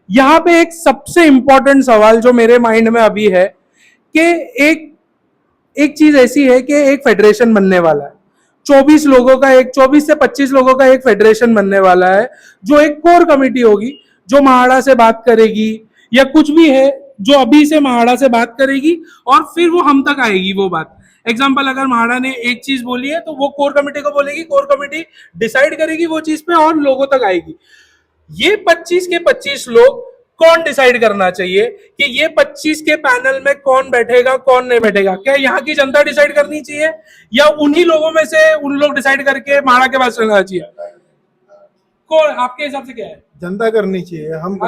यहाँ पे एक सबसे इंपॉर्टेंट सवाल जो मेरे माइंड में अभी है कि एक चीज ऐसी है कि एक फेडरेशन बनने वाला है, 24 लोगों का, एक 24 से 25 लोगों का एक फेडरेशन बनने वाला है, जो एक कोर कमेटी होगी जो महाड़ा से बात करेगी या कुछ भी है जो अभी से महाड़ा से बात करेगी और फिर वो हम तक आएगी वो बात। एग्जाम्पल, अगर महाड़ा ने एक चीज बोली है तो वो कोर कमेटी को बोलेगी, कोर कमेटी डिसाइड करेगी वो चीज पे और लोगों तक आएगी। ये 25 के 25 लोग कौन डिसाइड करना चाहिए कि ये 25 के पैनल में कौन बैठेगा कौन नहीं बैठेगा? क्या यहाँ की जनता डिसाइड करनी चाहिए या उन्हीं लोगों में से उन लोग डिसाइड करके महाड़ा के पास चलना चाहिए? कौन आपके हिसाब से क्या है? जनता करनी चाहिए, हम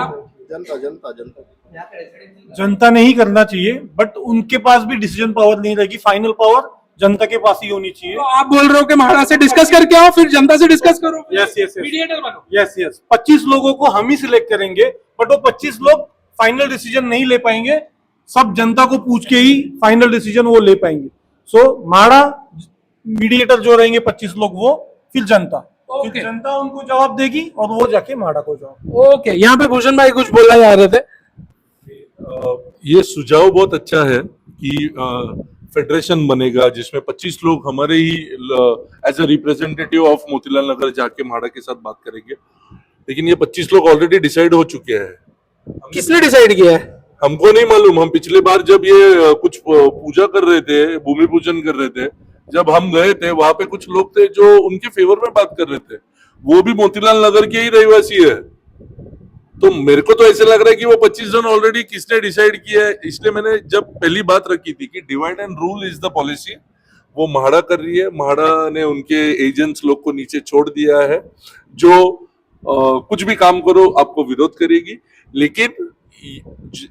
जनता नहीं करना चाहिए, बट उनके पास भी डिसीजन पावर नहीं रहेगी, फाइनल पावर जनता के पास ही होनी चाहिए। तो आप बोल रहे हो कि महाड़ा से डिस्कस करके आओ फिर जनता से डिस्कस करो। यस यस मीडिएटर बनो। यस 25 लोगों को हम ही सिलेक्ट करेंगे, बट वो 25 लोग फाइनल डिसीजन नहीं ले पाएंगे, सब जनता को पूछ के ही फाइनल डिसीजन वो ले पाएंगे। सो महाड़ा मीडिएटर जो रहेंगे 25 लोग वो, फिर जनता फिर जनता उनको जवाब देगी और वो जाके महाड़ा को जवाब। ओके, यहाँ पे भूषण भाई कुछ बोलना चाह रहे थे। ये सुझाव बहुत अच्छा है कि फेडरेशन बनेगा जिसमें 25 लोग हमारे ही as a representative of Motilal Nagar जाके महाड़ा के साथ बात करेंगे। लेकिन ये 25 लोग ऑलरेडी डिसाइड हो चुके हैं। किसने डिसाइड किया है? हमको नहीं मालूम। हम पिछले बार जब ये कुछ पूजा कर रहे थे, भूमि पूजन कर रहे थे, जब हम गए थे वहां पे कुछ लोग थे जो उनके फेवर में बात कर रहे थे, वो भी मोतीलाल नगर के ही रहवासी है। तो मेरे को तो ऐसे लग रहा है कि वो 25 जन ऑलरेडी किसने डिसाइड किया है। इसलिए मैंने जब पहली बात रखी थी कि divide and rule is the policy, वो महाड़ा कर रही है। महाड़ा ने उनके एजेंट्स लोग को नीचे छोड़ दिया है जो कुछ भी काम करो आपको विरोध करेगी। लेकिन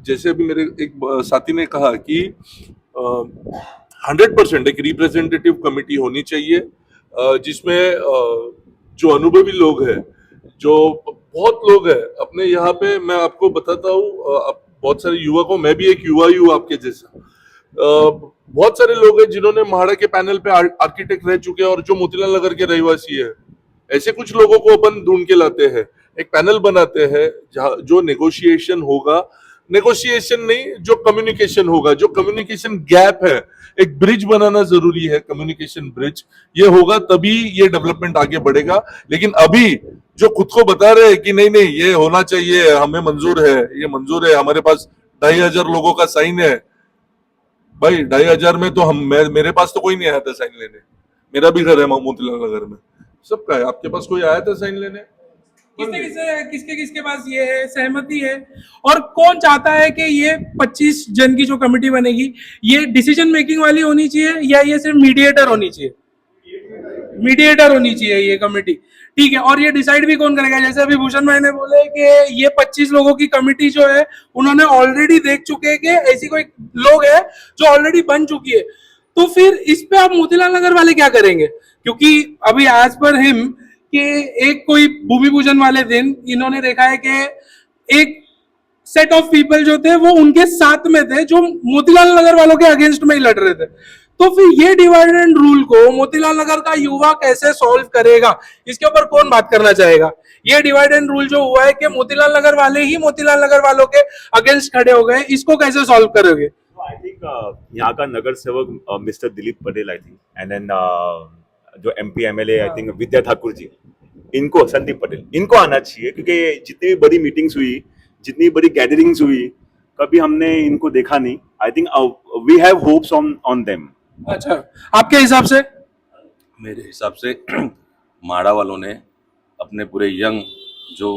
जैसे अभी मेरे एक साथी ने कहा कि 100% एक रिप्रेजेंटेटिव कमेटी होनी चाहिए जिसमें जो अनुभवी लोग हैं, जो बहुत लोग हैं अपने यहाँ पे। मैं आपको बताता हूँ, बहुत सारे युवा को, मैं भी एक युवा ही हूँ आपके जैसा। बहुत सारे लोग हैं जिन्होंने महाड़ा के पैनल पे आर्किटेक्ट रह चुके हैं और जो मोतीलाल नगर के रहवासी है। ऐसे कुछ लोगों को अपन ढूंढ के लाते हैं, एक पैनल बनाते हैं जहाँ जो नेगोशिएशन होगा, नेगोशिएशन नहीं जो कम्युनिकेशन होगा, जो कम्युनिकेशन गैप है, एक ब्रिज बनाना जरूरी है, कम्युनिकेशन ब्रिज। ये होगा तभी ये डेवलपमेंट आगे बढ़ेगा। लेकिन अभी जो खुद को बता रहे हैं कि नहीं नहीं ये होना चाहिए, हमें मंजूर है, ये मंजूर है, हमारे पास 2,500 लोगों का साइन है। भाई 2,500 में तो मेरे पास तो कोई नहीं आया था साइन लेने। मेरा भी घर है मोतीलाल नगर में, सबका है। आपके पास कोई आया था साइन लेने? किसके पास ये है, सहमति है? और कौन चाहता है कि ये 25 जन की जो कमेटी बनेगी ये डिसीजन मेकिंग वाली होनी चाहिए या ये सिर्फ मीडिएटर होनी चाहिए? मीडिएटर होनी चाहिए ये कमेटी, ठीक है। और ये डिसाइड भी कौन करेगा? जैसे अभी भूषण भाई ने बोले कि ये 25 लोगों की कमेटी जो है उन्होंने ऑलरेडी देख चुके हैं कि ऐसी कोई लोग है जो ऑलरेडी बन चुकी है। तो फिर इस पे आप मोतीलाल नगर वाले क्या करेंगे? क्योंकि अभी एज पर हिम कि एक कोई भूमि पूजन वाले दिन इन्होंने देखा है कि एक सेट ऑफ पीपल जो थे वो उनके साथ में थे जो मोतीलाल नगर वालों के अगेंस्ट में ही लड़ रहे थे। तो फिर ये डिवाइड एंड रूल को मोतीलाल नगर का युवा कैसे सॉल्व करेगा? इसके ऊपर कौन बात करना चाहेगा? ये डिवाइड एंड रूल जो हुआ है कि मोतीलाल नगर वाले ही मोतीलाल नगर वालों के अगेंस्ट खड़े हो गए, इसको कैसे सॉल्व करोगे? आई थिंक यहाँ का नगर सेवक mister Dilip Patel, I think, and then जो MP MLA I think Vidya Thakur ji, इनको, संदीप पटेल, इनको आना चाहिए। क्योंकि जितनी भी बड़ी मीटिंग्स हुई, जितनी बड़ी गैदरिंग्स हुई, कभी हमने इनको देखा नहीं। I think we have hopes on them. अच्छा, आपके हिसाब से? मेरे हिसाब से महाड़ा वालों ने अपने पूरे यंग जो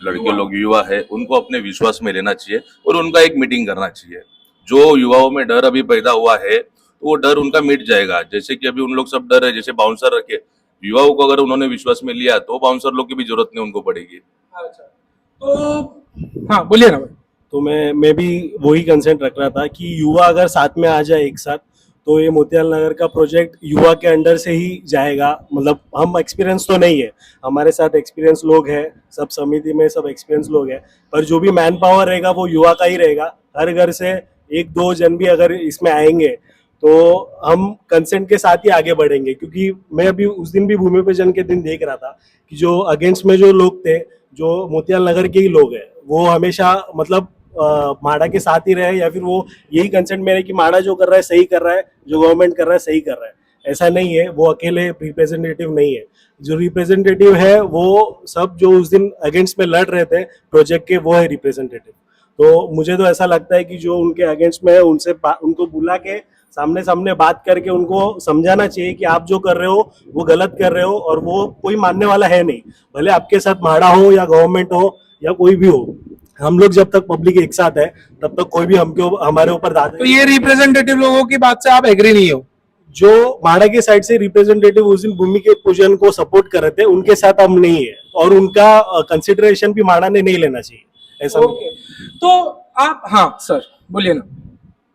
लड़के लोग युवा है उनको अपने विश्वास में लेना चाहिए और उनका एक मीटिंग करना चाहिए। जो युवाओं में डर अभी पैदा हुआ है तो वो डर उनका मिट जाएगा। जैसे कि अभी उन लोग सब डर है, जैसे बाउंसर रखे, युवाओं को अगर उन्होंने विश्वास में लिया तो बाउंसर लोग की भी जरूरत नहीं उनको पड़ेगी। अच्छा, तो हाँ बोलिए ना भाई। तो मैं भी वही कंसेंट रख रहा था कि युवा अगर साथ में आ जाए एक साथ, तो ये मोतीलाल नगर का प्रोजेक्ट युवा के अंडर से ही जाएगा। मतलब हम एक्सपीरियंस तो नहीं है, हमारे साथ एक्सपीरियंस लोग हैं, सब समिति में सब एक्सपीरियंस लोग हैं, पर जो भी मैन पावर रहेगा वो युवा का ही रहेगा। हर घर से एक दो जन भी अगर इसमें आएंगे तो हम कंसेंट के साथ ही आगे बढ़ेंगे। क्योंकि मैं अभी उस दिन भी भूमि पूजन के दिन देख रहा था कि जो अगेंस्ट में जो लोग थे, जो मोतीलाल नगर के ही लोग हैं, वो हमेशा मतलब माड़ा के साथ ही रहे, या फिर वो यही कंसेंट में रहे कि माड़ा जो कर रहा है सही कर रहा है, जो गवर्नमेंट कर रहा है सही कर रहा है। ऐसा नहीं है, वो अकेले रिप्रेजेंटेटिव नहीं है। जो रिप्रेजेंटेटिव है वो सब जो उस दिन अगेंस्ट में लड़ रहे थे प्रोजेक्ट के, वो है रिप्रेजेंटेटिव। तो मुझे तो ऐसा लगता है कि जो उनके अगेंस्ट में है उनको बुला के सामने सामने बात करके उनको समझाना चाहिए कि आप जो कर रहे हो वो गलत कर रहे हो, और वो कोई मानने वाला है नहीं। भले आपके साथ माड़ा हो या गवर्नमेंट हो या कोई भी हो, हम लोग जब तक पब्लिक एक साथ है तब तक कोई भी हमारे ऊपर दादा। तो ये रिप्रेजेंटेटिव लोगों की बात से आप एग्री नहीं हो? जो माड़ा के साइड से रिप्रेजेंटेटिव उस दिन भूमि के पूजन को सपोर्ट कर रहे थे, उनके साथ हम नहीं है, और उनका कंसिडरेशन भी माड़ा ने नहीं लेना चाहिए ऐसा। तो आप हाँ सर बोलिए ना।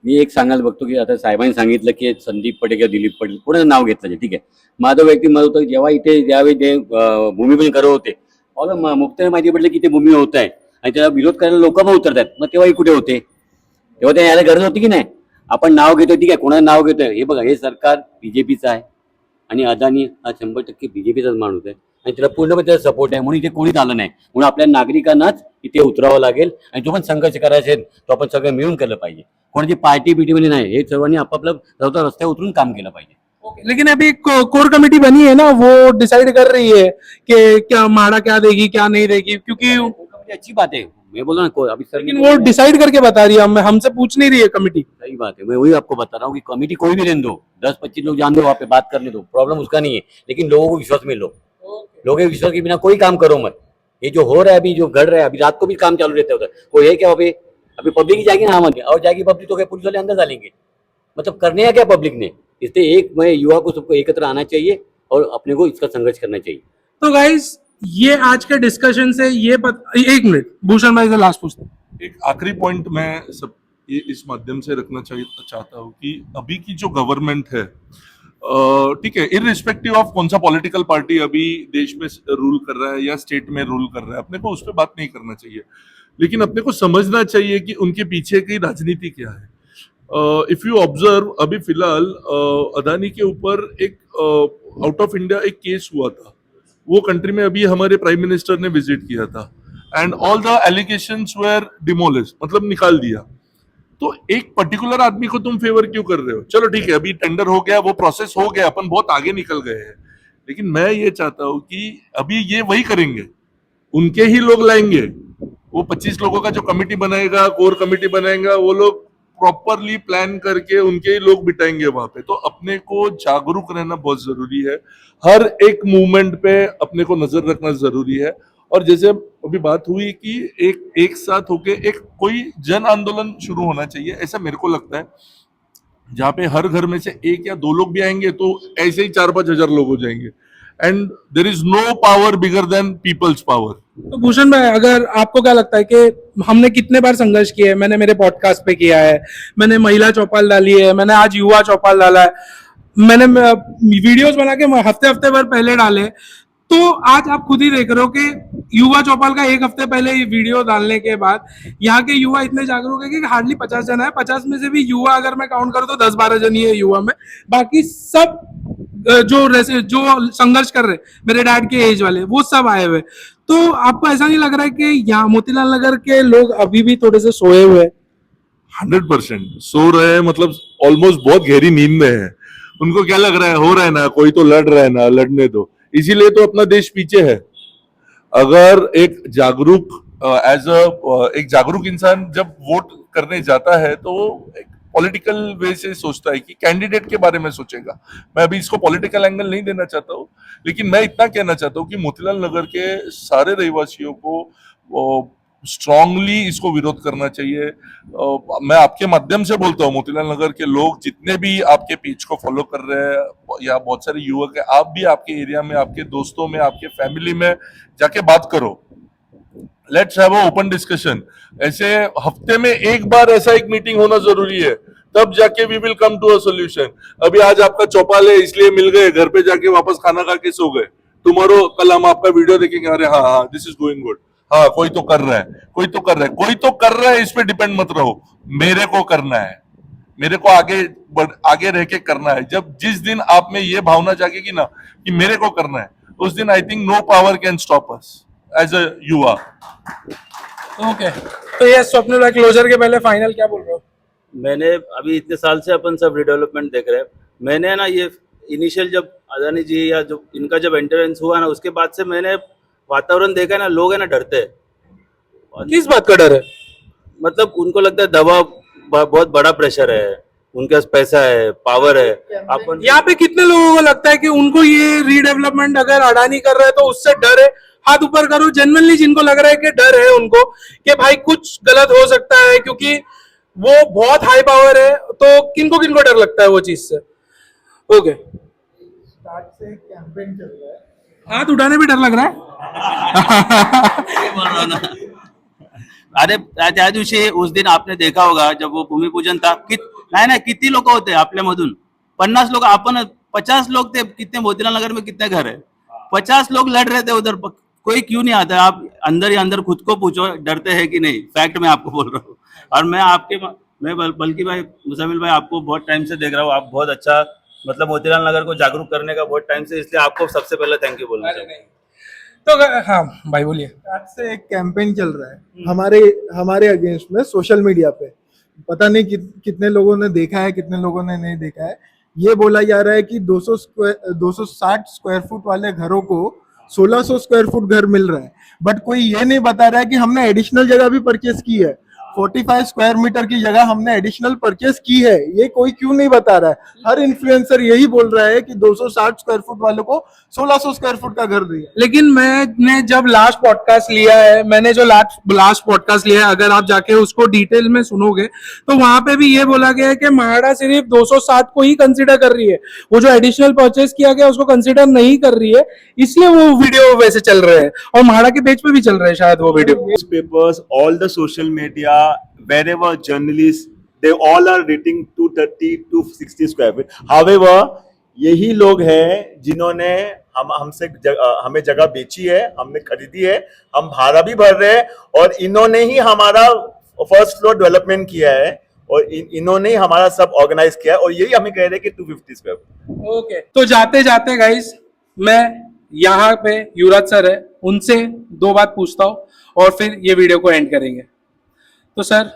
मी एक सांगायला बघतो की आता साहेबांनी सांगितलं की संदीप पटे किंवा दिलीप पटेल कोणाचं नाव घेतलं ठीक आहे। माझं व्यक्ती मत होतं जेव्हा इथे ज्यावेळी ते भूमिपूजन करत होते, मुक्ताने माहिती पडलं की ते भूमी होत आहे आणि त्याला विरोध करायला लोक पण उतरतात, मग तेव्हाही कुठे होते? तेव्हा ते यायला गरज होती की नाही? आपण नाव घेतोय ठीक आहे, कोणाचं नाव घेतोय? हे बघा, हे सरकार बीजेपीचं आहे आणि अदानी हा 100% बीजेपीचाच माणूस आहे आणि त्याला पूर्णपणे त्याचा सपोर्ट आहे, म्हणून इथे कोणीच आलं नाही। म्हणून आपल्या नागरिकांनाच इथे उतरावं लागेल आणि जो पण संघर्ष करायचा असेल तो आपण सगळं मिळून केलं पाहिजे। कोणाची पार्टी बिटीमध्ये नाही, हे सर्वांनी आपापलं रस्त्यावर उतरून काम केलं पाहिजे। लेकिन अभी कोर कमेटी बनी है ना, वो डिसाइड कर रही है कि क्या माड़ा क्या देगी क्या नहीं देगी, क्योंकि अच्छी बात है, मैं बोल रहा हूँ अभी सर, लेकिन वो डिसाइड करके बता रही है, हमसे पूछ नहीं रही है कमेटी। सही बात है, मैं वही आपको बता रहा हूँ कि कमेटी कोई भी रहने दो, 10-25 लोग जान दो, वहाँ पे बात करने दो, प्रॉब्लम उसका नहीं है, लेकिन लोगों को विश्वास में लो। लोगों के विश्वास के बिना कोई काम करो मत। ये जो हो रहा है अभी, जो घड़ रहा है अभी, रात को भी काम चालू रहता है उधर, कोई है क्या वहाँ पे? अभी पब्लिक ही जाएगी ना हमारे, और जाएगी पब्लिक तो क्या पुलिस वाले अंदर डालेंगे? मतलब करने या क्या पब्लिक ने? इसलिए एक मैं युवा को सबको एकत्र आना चाहिए और अपने को इसका संघर्ष करना चाहिए। तो गाइस ये आज के डिस्कशन से ये एक मिनट भूषण भाई से लास्ट पूछता हूं। एक आखिरी पॉइंट मैं सब ये इस माध्यम से रखना चाहता हूँ कि अभी की जो गवर्नमेंट है, ठीक है, इररिस्पेक्टिव ऑफ कौन सा पॉलिटिकल पार्टी अभी देश में रूल कर रहा है या स्टेट में रूल कर रहा है, अपने को उस पर बात नहीं करना चाहिए, लेकिन अपने को समझना चाहिए कि उनके पीछे की राजनीति क्या है। इफ यू ऑब्जर्व, अभी फिलहाल अदानी के ऊपर एक आउट ऑफ इंडिया एक केस हुआ था, वो कंट्री में अभी हमारे प्राइम मिनिस्टर ने विजिट किया था, and all the allegations were demolish, मतलब निकाल दिया। तो एक पर्टिकुलर आदमी को तुम फेवर क्यों कर रहे हो? चलो ठीक है, अभी टेंडर हो गया, वो प्रोसेस हो गया, अपन बहुत आगे निकल गए हैं, लेकिन मैं ये चाहता हूं कि अभी ये वही करेंगे, उनके ही लोग लाएंगे। वो 25 लोगों का जो कमिटी बनाएगा, कोर कमिटी बनाएगा, वो लोग प्रॉपरली प्लान करके उनके ही लोग बिठाएंगे वहां पे। तो अपने को जागरूक रहना बहुत जरूरी है, हर एक मूवमेंट पे अपने को नजर रखना जरूरी है। और जैसे अभी बात हुई कि एक साथ होके एक कोई जन आंदोलन शुरू होना चाहिए, ऐसा मेरे को लगता है, जहाँ पे हर घर में से 1 या 2 लोग भी आएंगे तो ऐसे ही 4-5 हजार लोग हो जाएंगे, and there is no power bigger than people's power. तो भूषण भाई, अगर आपको क्या लगता है कि हमने कितने बार संघर्ष किया है? मैंने मेरे पॉडकास्ट पे किया है, मैंने महिला चौपाल डाली है, मैंने आज युवा चौपाल डाला है, मैंने वीडियोस बना के हफ्ते भर पहले डाले। तो आज आप खुद ही देख रहे हो कि युवा चौपाल का 1 हफ्ते पहले ये वीडियो डालने के बाद यहाँ के युवा इतने जागरूक है कि हार्डली 50 जन है। 50 में से भी युवा अगर मैं काउंट करूँ तो 10-12 जन ही है युवा में, बाकी सब जो संघर्ष कर रहे मेरे डैड के एज वाले वो सब आए हुए। तो आपको ऐसा नहीं लग रहा है कि यहाँ मोतीलाल नगर के लोग अभी भी थोड़े से सोए हुए हैं? 100% सो रहे हैं, मतलब ऑलमोस्ट बहुत गहरी नींद में है। उनको क्या लग रहा है, हो रहा है ना, कोई तो लड़ रहा है ना, लड़ने दो। इसीलिए तो अपना देश पीछे है। अगर एक जागरूक एक जागरूक इंसान जब वोट करने जाता है तो एक पॉलिटिकल वे से सोचता है कि कैंडिडेट के बारे में सोचेगा। मैं अभी इसको पॉलिटिकल एंगल नहीं देना चाहता हूँ, लेकिन मैं इतना कहना चाहता हूँ कि मोतीलाल नगर के सारे रहवासियों को स्ट्रांगली इसको विरोध करना चाहिए। मैं आपके माध्यम से बोलता हूँ, मोतीलाल नगर के लोग जितने भी आपके पेज को फॉलो कर रहे हैं या बहुत सारे युवक है, आप भी आपके एरिया में, आपके दोस्तों में, आपके फैमिली में जाके बात करो। Let's have a open discussion. ऐसे हफ्ते में एक बार ऐसा एक मीटिंग होना जरूरी है, तब जाके we will come to a solution. अभी आज आपका चौपाल है इसलिए मिल गए, घर पे जाके वापस खाना खा के सो गए। टुमारो कल हम आपका वीडियो देखेंगे, अरे हाँ हाँ दिस इज गोइंग गुड, हाँ कोई तो कर रहा है, कोई तो कर रहा है, कोई तो कर रहा है, इस पे डिपेंड मत रहो। मेरे को करना है, मेरे को आगे रह के करना है। जब जिस दिन आप में ये भावना जागेगी ना कि मेरे को करना है, उस दिन I think no power can stop us as a युवा। ओके, तो ये स्वप्निल भाई क्लोजर के पहले फाइनल क्या बोल रहे हो? मैंने अभी इतने साल से अपन सब रिडेवलपमेंट देख रहे हैं, मैंने ना ये इनिशियल जब अदानी जी या जो इनका जब एंट्रेंस हुआ ना, उसके बाद से मैंने वातावरण देखा है ना, लोग है ना डरते हैं। किस बात का डर है? मतलब उनको लगता है दबाव, बहुत बड़ा प्रेशर है, उनके पास पैसा है, पावर है। अपन यहाँ पे कितने लोगों को लगता है कि उनको ये रीडेवलपमेंट अगर अडानी कर रहा है तो उससे डर है? हाथ ऊपर करो जनरली जिनको लग रहा है कि डर है उनको कि भाई कुछ गलत हो सकता है क्योंकि वो बहुत हाई पावर है, तो किनको किनको डर लगता है वो चीज से? ओके, स्टार्ट से कैंपेन चल रहा है, हाथ उठाने भी डर लग रहा है। अरे त्या दिवशी उस दिन आपने देखा होगा जब वो भूमिपूजन था, नाही किती लोक होते आपल्यामधून? 50 लोग, आपण 50 लोग थे। कितने मोतीलाल नगर में कितने घर है? 50 लोग लड़ रहे थे उधर, कोई क्यों नहीं आता? आप अंदर ही अंदर खुद को पूछो, डरते हैं कि नहीं? फैक्ट मैं आपको बोल रहा हूँ। और मैं बल्कि भाई, मुजामिल भाई, आपको बहुत टाइम से देख रहा हूँ, आप बहुत अच्छा मतलब मोतीलाल नगर को जागरूक करने का बहुत टाइम से, इसलिए आपको सबसे पहले थैंक यू बोलना चाहिए। तो हाँ भाई बोलिए। स्टार्ट से एक कैंपेन चल रहा है हमारे अगेंस्ट में सोशल मीडिया पे। पता नहीं कितने लोगों ने देखा है, कितने लोगों ने नहीं देखा है। ये बोला जा रहा है कि 260 स्क्वायर फुट वाले घरों को 1600 स्क्वायर फुट घर मिल रहा है, बट कोई ये नहीं बता रहा है कि हमने एडिशनल जगह भी परचेस की है। 45 स्क्वायर मीटर की जगह हमने एडिशनल परचेस की है, ये कोई क्यों नहीं बता रहा है? हर इन्फ्लुएंसर यही बोल रहा है कि 260 स्क्वायर फुट वालों को 1600 स्क्वायर फुट का घर दिया। लेकिन मैंने जब लास्ट पॉडकास्ट लिया है, मैंने जो लास्ट पॉडकास्ट लिया है, अगर आप जाके उसको डिटेल में सुनोगे तो वहां पे भी ये बोला गया है कि म्हाडा सिर्फ 260 को ही कंसीडर कर रही है, वो जो एडिशनल परचेस किया गया उसको कंसीडर नहीं कर रही है, इसलिए वो वीडियो वैसे चल रहे हैं और म्हाडा के पेज पे भी चल रहे हैं शायद वो video. Newspapers, all the social media, wherever journalists, they all are rating 230 to 60 square feet. However, यही लोग हैं जिन्होंने हमें जगह बेची है, हमने खरीदी है, हम भाड़ा भी भर रहे हैं, और इन्होंने ही हमारा फर्स्ट फ्लोर डेवलपमेंट किया है, और इन्होंने ही हमारा सब ऑर्गेनाइज किया है, और यही हमें कह रहे हैं कि 250 स्क्वायर फीट। ओके, तो जाते जाते गाइस, मैं यहाँ पे युवराज सर है, उनसे 2 बात पूछता हूँ और फिर ये वीडियो को एंड करेंगे। तो सर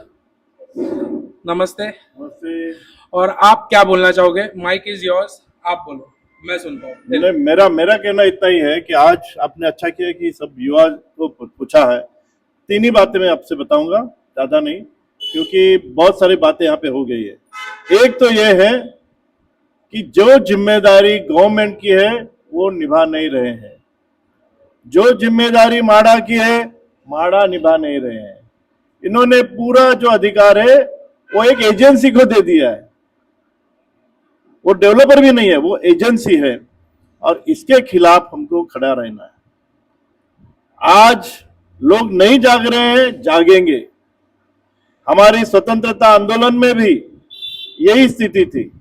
नमस्ते। नमस्ते। और आप क्या बोलना चाहोगे? माइक इज योर्स, आप बोलो, मैं सुनता हूँ। मेरा कहना इतना ही है कि आज आपने अच्छा किया कि सब युवा को पूछा है। 3 ही बातें मैं आपसे बताऊंगा, ज्यादा नहीं, क्योंकि बहुत सारी बातें यहाँ पे हो गई है। एक तो ये है कि जो जिम्मेदारी गवर्नमेंट की है वो निभा नहीं रहे हैं, जो जिम्मेदारी म्हाडा की है म्हाडा निभा नहीं रहे हैं। इन्होंने पूरा जो अधिकार है वो एक एजेंसी को दे दिया है, वो डेवलपर भी नहीं है, वो एजेंसी है, और इसके खिलाफ हमको खड़ा रहना है। आज लोग नहीं जाग रहे हैं, जागेंगे। हमारी स्वतंत्रता आंदोलन में भी यही स्थिति थी,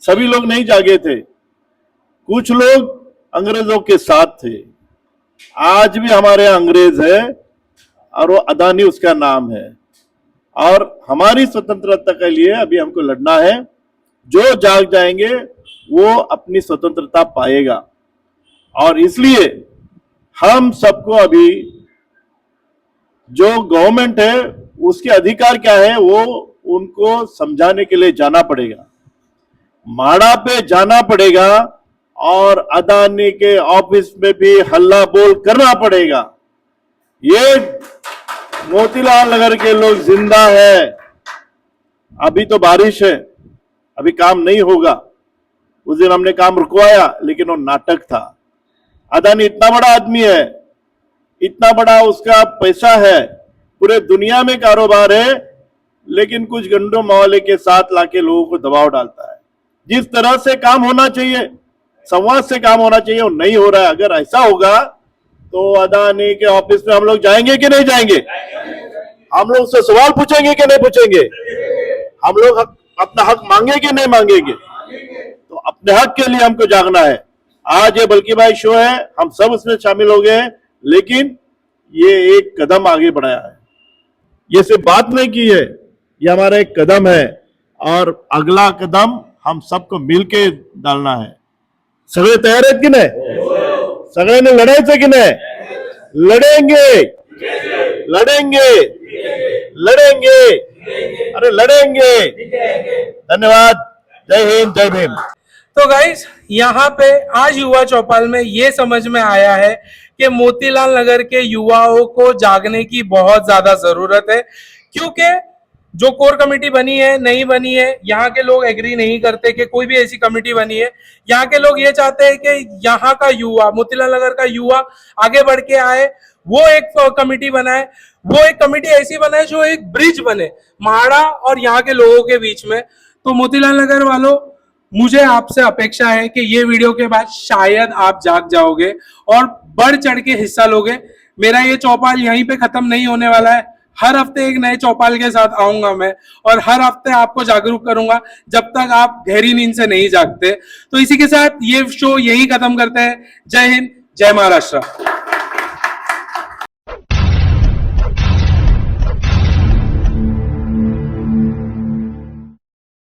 सभी लोग नहीं जागे थे, कुछ लोग अंग्रेजों के साथ थे। आज भी हमारे यहाँ अंग्रेज है और वो अदानी उसका नाम है, और हमारी स्वतंत्रता के लिए अभी हमको लड़ना है। जो जाग जाएंगे वो अपनी स्वतंत्रता पाएगा, और इसलिए हम सबको अभी जो गवर्नमेंट है उसके अधिकार क्या है वो उनको समझाने के लिए जाना पड़ेगा, म्हाडा पे जाना पड़ेगा, और अदानी के ऑफिस में भी हल्ला बोल करना पड़ेगा। ये मोतीलाल नगर के लोग जिंदा है। अभी तो बारिश है, अभी काम नहीं होगा। उस दिन हमने काम रुकवाया, लेकिन वो नाटक था। अदानी इतना बड़ा आदमी है, इतना बड़ा उसका पैसा है, पूरे दुनिया में कारोबार है, लेकिन कुछ गंडों मोहल्ले के साथ लाके लोगों को दबाव डालता है। जिस तरह से काम होना चाहिए, संवाद से काम होना चाहिए, वो नहीं हो रहा है। अगर ऐसा होगा तो अदानी के ऑफिस में हम लोग जाएंगे कि नहीं जाएंगे? हम लोग उससे सवाल पूछेंगे कि नहीं पूछेंगे? हम लोग अपना हक मांगे कि नहीं मांगेंगे? तो अपने हक के लिए हमको जागना है। आज ये बल्की भाई शो है, हम सब उसमें शामिल हो गए, लेकिन ये एक कदम आगे बढ़ाया है। ये सिर्फ बात नहीं की है, ये हमारा एक कदम है और अगला कदम हम सबको मिलके डालना है। सगळे तैयार आहेत की नाही? सगळ्यांनी लढायचं की नाही? लढेंगे, लढेंगे, लढेंगे, अरे लड़ेंगे। धन्यवाद, जय हिंद, जय भीम। तो गाइस, यहाँ पे आज युवा चौपाल में ये समझ में आया है कि मोतीलाल नगर के युवाओं को जागने की बहुत ज्यादा जरूरत है, क्योंकि जो कोर कमेटी बनी है नहीं बनी है, यहाँ के लोग एग्री नहीं करते कि कोई भी ऐसी कमेटी बनी है। यहाँ के लोग ये चाहते हैं कि यहाँ का युवा, मोतीलाल नगर का युवा आगे बढ़ के आए, वो एक कमेटी बनाए, वो एक कमेटी ऐसी बनाए जो एक ब्रिज बने म्हाडा और यहाँ के लोगों के बीच में। तो मोतीलाल नगर वालों, मुझे आपसे अपेक्षा है कि ये वीडियो के बाद शायद आप जाग जाओगे और बढ़ चढ़ के हिस्सा लोगे। मेरा ये चौपाल यहीं पे खत्म नहीं होने वाला है। हर हफ्ते एक नए चौपाल के साथ आऊंगा मैं और हर हफ्ते आपको जागरूक करूंगा जब तक आप गहरी नींद से नहीं जागते। तो इसी के साथ ये शो यही खत्म करते हैं। जय हिंद, जय महाराष्ट्र।